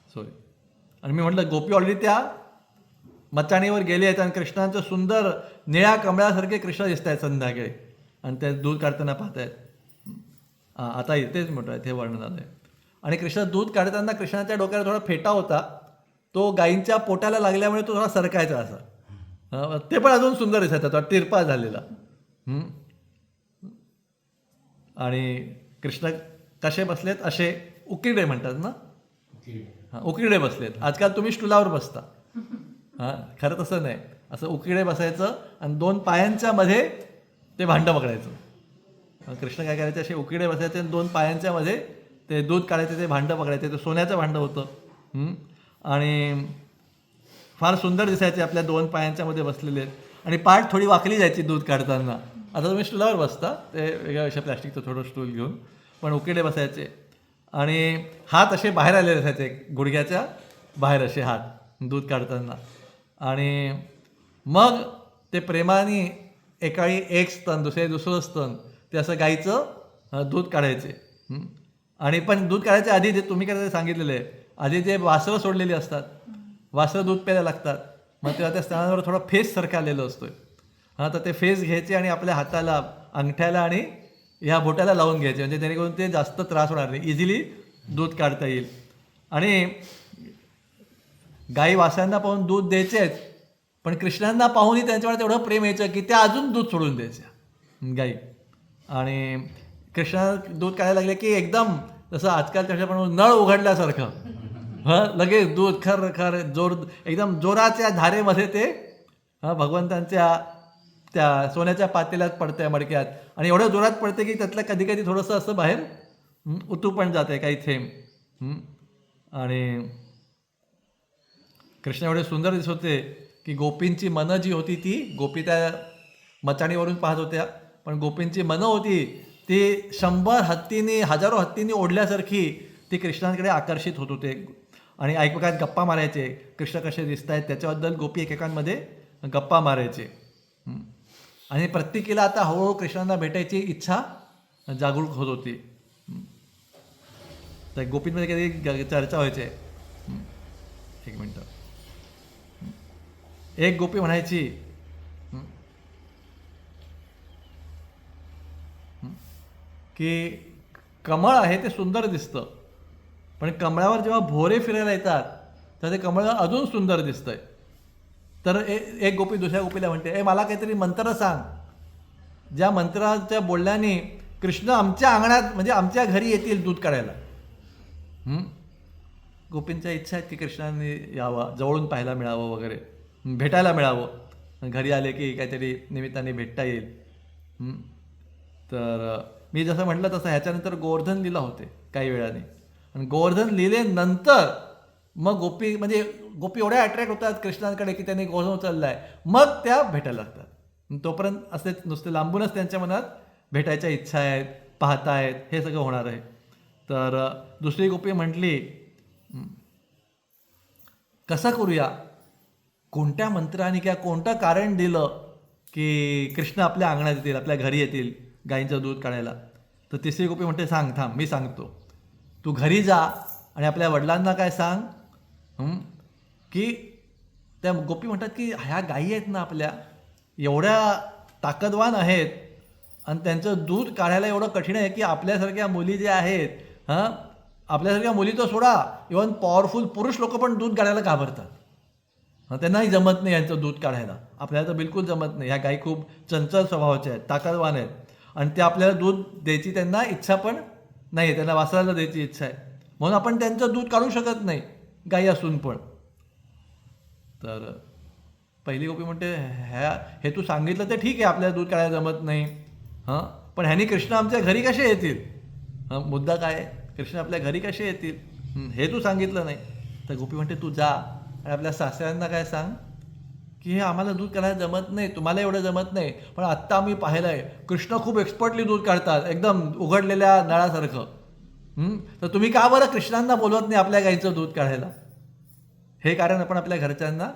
सॉरी. आणि मी म्हटलं गोपी ऑलरेडी त्या मचाणीवर गेले आहेत आणि कृष्णांचं सुंदर निळ्या कमळासारखे कृष्ण दिसत आहेत संध्याकाळी आणि ते दूध काढताना पाहत आहेत. आता इथेच म्हटलं आहे, ते वर्णन आलं आहे. आणि कृष्ण दूध काढताना कृष्णाच्या डोक्याला थोडा फेटा होता, तो गायींच्या पोटाला लागल्यामुळे तो थोडा सरकायचा असा. ते पण अजून सुंदर दिसायचा, तो तिरपा झालेला. आणि कृष्ण कसे बसलेत असे उकिरडे म्हणतात ना, उकिरडे बसलेत. आजकाल तुम्ही स्टुलावर बसता, खरं तसं नाही, असं उकिरडे बसायचं आणि 2 पायांच्या मध्ये ते भांडं पकडायचं. कृष्ण काय करायचे, असे उकिरडे बसायचे आणि 2 पायांच्या मध्ये ते दूध काढायचे, ते भांडं पकडायचे. ते सोन्याचं भांडं होतं आणि फार सुंदर दिसायचे आपल्या 2 पायांच्या मध्ये बसलेले. आणि पाठ थोडी वाकली जायची दूध काढताना. आता तुम्ही स्टुलावर बसता, ते वेगळ्या अशा प्लॅस्टिकचं थोडं स्टूल घेऊन, पण उकिरडे बसायचे आणि हात असे बाहेर आलेले असायचे, गुडघ्याच्या बाहेर असे हात दूध काढताना. आणि मग ते प्रेमाने एकाळी एक स्तन दुसरं स्तन ते असं गाईचं दूध काढायचे. आणि पण दूध काढायच्या आधी जे तुम्ही काय सांगितलेलं आहे, आधी जे वासरं सोडलेली असतात, वासरं दूध प्यायला लागतात. मग तेव्हा त्या स्तनावर थोडा फेस सारखा आलेलो असतोय. तर ते फेस घ्यायचे आणि आपल्या हाताला, अंगठ्याला आणि ह्या बोटाला लावून घ्यायचे, म्हणजे जेणेकरून ते जास्त त्रास होणार नाही, इझिली दूध काढता येईल. आणि गाई वासरांना पाहून दूध द्यायचेच, पण कृष्णांना पाहूनही त्यांच्यावर तेवढं प्रेम यायचं की त्या अजून दूध सोडून द्यायच्या गाई. आणि कृष्णा दूध काढायला लागले की एकदम जसं आजकाल त्याच्याप्रमाणे नळ उघडल्यासारखं लगेच दूध खर खर एकदम जोराच्या धारेमध्ये ते भगवंतांच्या त्या सोन्याच्या पातेल्यात पडतंय मडक्यात. आणि एवढं जोरात पडते की त्यातलं कधी कधी थोडंसं असं बाहेर उतू पण जाते काही थेंब. आणि कृष्ण एवढे सुंदर दिसत होते की गोपींची मनं जी होती ती, गोपी त्या मचाणीवरून पाहत होत्या, पण गोपींची मनं होती ती 100 हत्तींनी, हजारो हत्तींनी ओढल्यासारखी ती कृष्णांकडे आकर्षित होत होते. आणि एकमेकात गप्पा मारायचे, कृष्ण कसे दिसत आहेत त्याच्याबद्दल गोपी एकेकांमध्ये गप्पा मारायचे. आणि प्रत्येकीला आता हळूहळू कृष्णांना भेटायची इच्छा जागरूक होत होती. तर गोपींमध्ये कधी चर्चा व्हायची. एक मिनटं. एक गोपी म्हणायची की कमळ आहे ते सुंदर दिसतं, पण कमळावर जेव्हा भोरे फिरायला येतात तर ते कमळ अजून सुंदर दिसतंय. तर एक गोपी दुसऱ्या गोपीला म्हणते, मला काहीतरी मंत्र सांग, ज्या मंत्राच्या बोलण्याने कृष्ण आमच्या अंगणात म्हणजे आमच्या घरी येतील दूध काढायला. गोपींच्या इच्छा आहेत की कृष्णाने यावं, जवळून पाहायला मिळावं वगैरे, भेटायला मिळावं, घरी आले की काहीतरी निमित्ताने भेटता येईल. तर मी जसं म्हटलं तसं ह्याच्यानंतर गोवर्धन लीला होते काही वेळाने. आणि गोवर्धन लीलेनंतर मग गोपी एवढ्या अट्रॅक्ट होतात कृष्णांकडे की त्यांनी गोवर्धन उचललाय, मग त्या भेटायला लागतात. तोपर्यंत असेच नुसते लांबूनच त्यांच्या मनात भेटायच्या इच्छा आहेत, पाहतायत, हे सगळं होणार आहे. तर दुसरी गोपी म्हटली, कसं करूया, कोणत्या मंत्राने किंवा कोणतं कारण दिलं की कृष्ण आपल्या अंगणात येतील, आपल्या घरी येतील गाईंचं दूध काढायला. तर तिसरी गोपी म्हणते, सांग, थांब मी सांगतो. तू घरी जा आणि आपल्या वडिलांना काय सांग की त्या गोपी म्हणतात की ह्या गायी आहेत ना आपल्या, एवढ्या ताकदवान आहेत आणि त्यांचं दूध काढायला एवढं कठीण आहे की आपल्यासारख्या मुली ज्या आहेत, आपल्यासारख्या मुली तर सोडा, इव्हन पॉवरफुल पुरुष लोक पण दूध काढायला घाबरतात. त्यांनाही जमत नाही यांचं दूध काढायला, आपल्याला तर बिलकुल जमत नाही. ह्या गाई खूप चंचल स्वभावाच्या आहेत, ताकदवान आहेत, आणि ते आपल्याला दूध द्यायची त्यांना इच्छा पण नाही, त्यांना वासराला द्यायची इच्छा आहे, म्हणून आपण त्यांचं दूध काढू शकत नाही गाई असून पण. तर पहिली गोपी म्हणते, हे तू सांगितलं ते ठीक आहे, आपल्याला दूध काढायला जमत नाही, पण ह्यानी कृष्ण आमच्या घरी कसे येतील? मुद्दा काय आहे, कृष्ण आपल्या घरी कसे येतील हे तू सांगितलं नाही. तर गोपी म्हणते, तू जा आणि आपल्या सासऱ्यांना काय सांग की हे आम्हाला दूध काढायला जमत नाही, तुम्हाला एवढं जमत नाही, पण आत्ता आम्ही पाहिलं आहे कृष्ण खूप एक्सपर्टली दूध काढतात, एकदम उघडलेल्या नळासारखं. तर तुम्ही का बरं कृष्णांना बोलवत नाही आपल्या गाईचं दूध काढायला? हे कारण आपण आपल्या घरच्यांना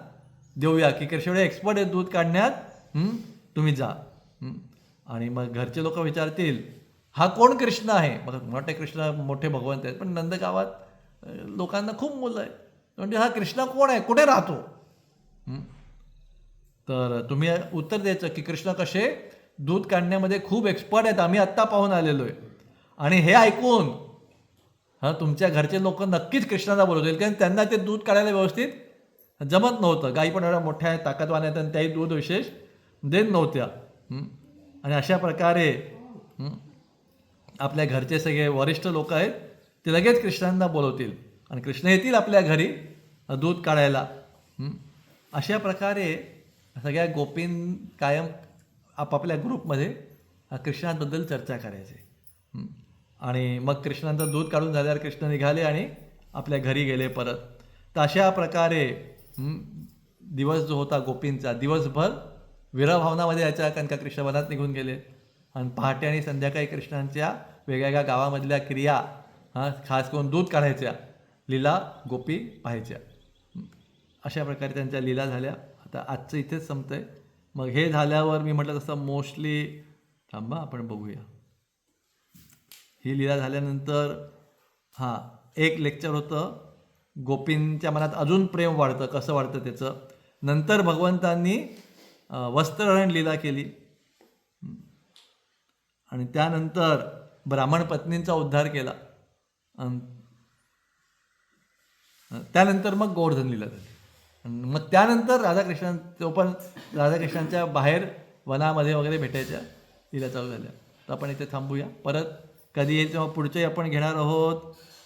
देऊया की कृष्ण एक्सपर्ट आहे दूध काढण्यात, तुम्ही जा. आणि मग घरचे लोक विचारतील, हा कोण कृष्ण आहे? मग मोठे कृष्ण मोठे भगवंत आहेत, पण नंदगावात लोकांना खूप मुलं आहेत, म्हणजे हा कृष्ण कोण आहे, कुठे राहतो? तर तुम्ही उत्तर द्यायचं की कृष्ण कसे दूध काढण्यामध्ये खूप एक्सपर्ट आहेत, आम्ही आत्ता पाहून आलेलो आहे. आणि हे ऐकून तुमच्या घरचे लोक नक्कीच कृष्णाला बोलवतील, कारण त्यांना ते दूध काढायला व्यवस्थित जमत नव्हतं. गाई पण एवढ्या मोठ्या आहेत, ताकदवान आहेत, आणि त्याही दूध विशेष देत नव्हत्या. आणि अशा प्रकारे आपल्या घरचे सगळे वरिष्ठ लोक आहेत ते लगेच कृष्णांना बोलवतील आणि कृष्ण येतील आपल्या घरी दूध काढायला. अशा प्रकारे सगळ्या गोपीं कायम आपापल्या ग्रुपमध्ये कृष्णाबद्दल चर्चा करायचे. आणि मग कृष्णांचं दूध काढून झाल्यावर कृष्ण निघाले आणि आपल्या घरी गेले परत. तर अशा प्रकारे दिवस जो होता गोपींचा, दिवसभर विरहभावनामध्ये यायचा, कारण का कृष्ण वनात निघून गेले. आणि पहाटे आणि संध्याकाळी कृष्णांच्या वेगवेगळ्या गावामधल्या क्रिया, खास करून दूध काढायच्या लीला गोपी पाहायच्या. अशा प्रकारे त्यांच्या लीला झाल्या. आता आजचं इथेच संपतंय. मग हे झाल्यावर मी म्हटलं तसं मोस्टली थांबा आपण बघूया. ही लीला झाल्यानंतर हां एक लेक्चर होतं गोपींच्या मनात अजून प्रेम वाढतं, कसं वाढतं त्याचं. नंतर भगवंतांनी वस्त्रहरण लीला केली आणि त्यानंतर ब्राह्मण पत्नींचा उद्धार केला. त्यानंतर मग गोवर्धन लीला झाली. मग त्यानंतर राधाकृष्ण तो पण राधाकृष्णांच्या बाहेर वनामध्ये वगैरे भेटायच्या लीला चालू झाल्या. तर आपण इथे थांबूया. परत कधी येईल तेव्हा पुढचंही आपण घेणार आहोत.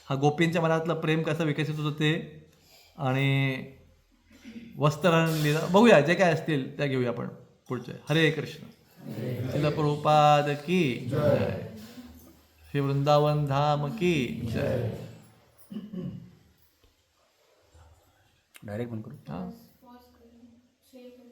हा गोपींच्या मनातलं प्रेम कसं विकसित होतं ते आणि वस्त्रहरण लीला बघूया. जे काय असतील त्या घेऊया आपण पुढचे. हरे कृष्ण. श्रील प्रभुपाद की जय. श्री वृंदावन धाम की जय. डायरेक्ट बंद करू. हां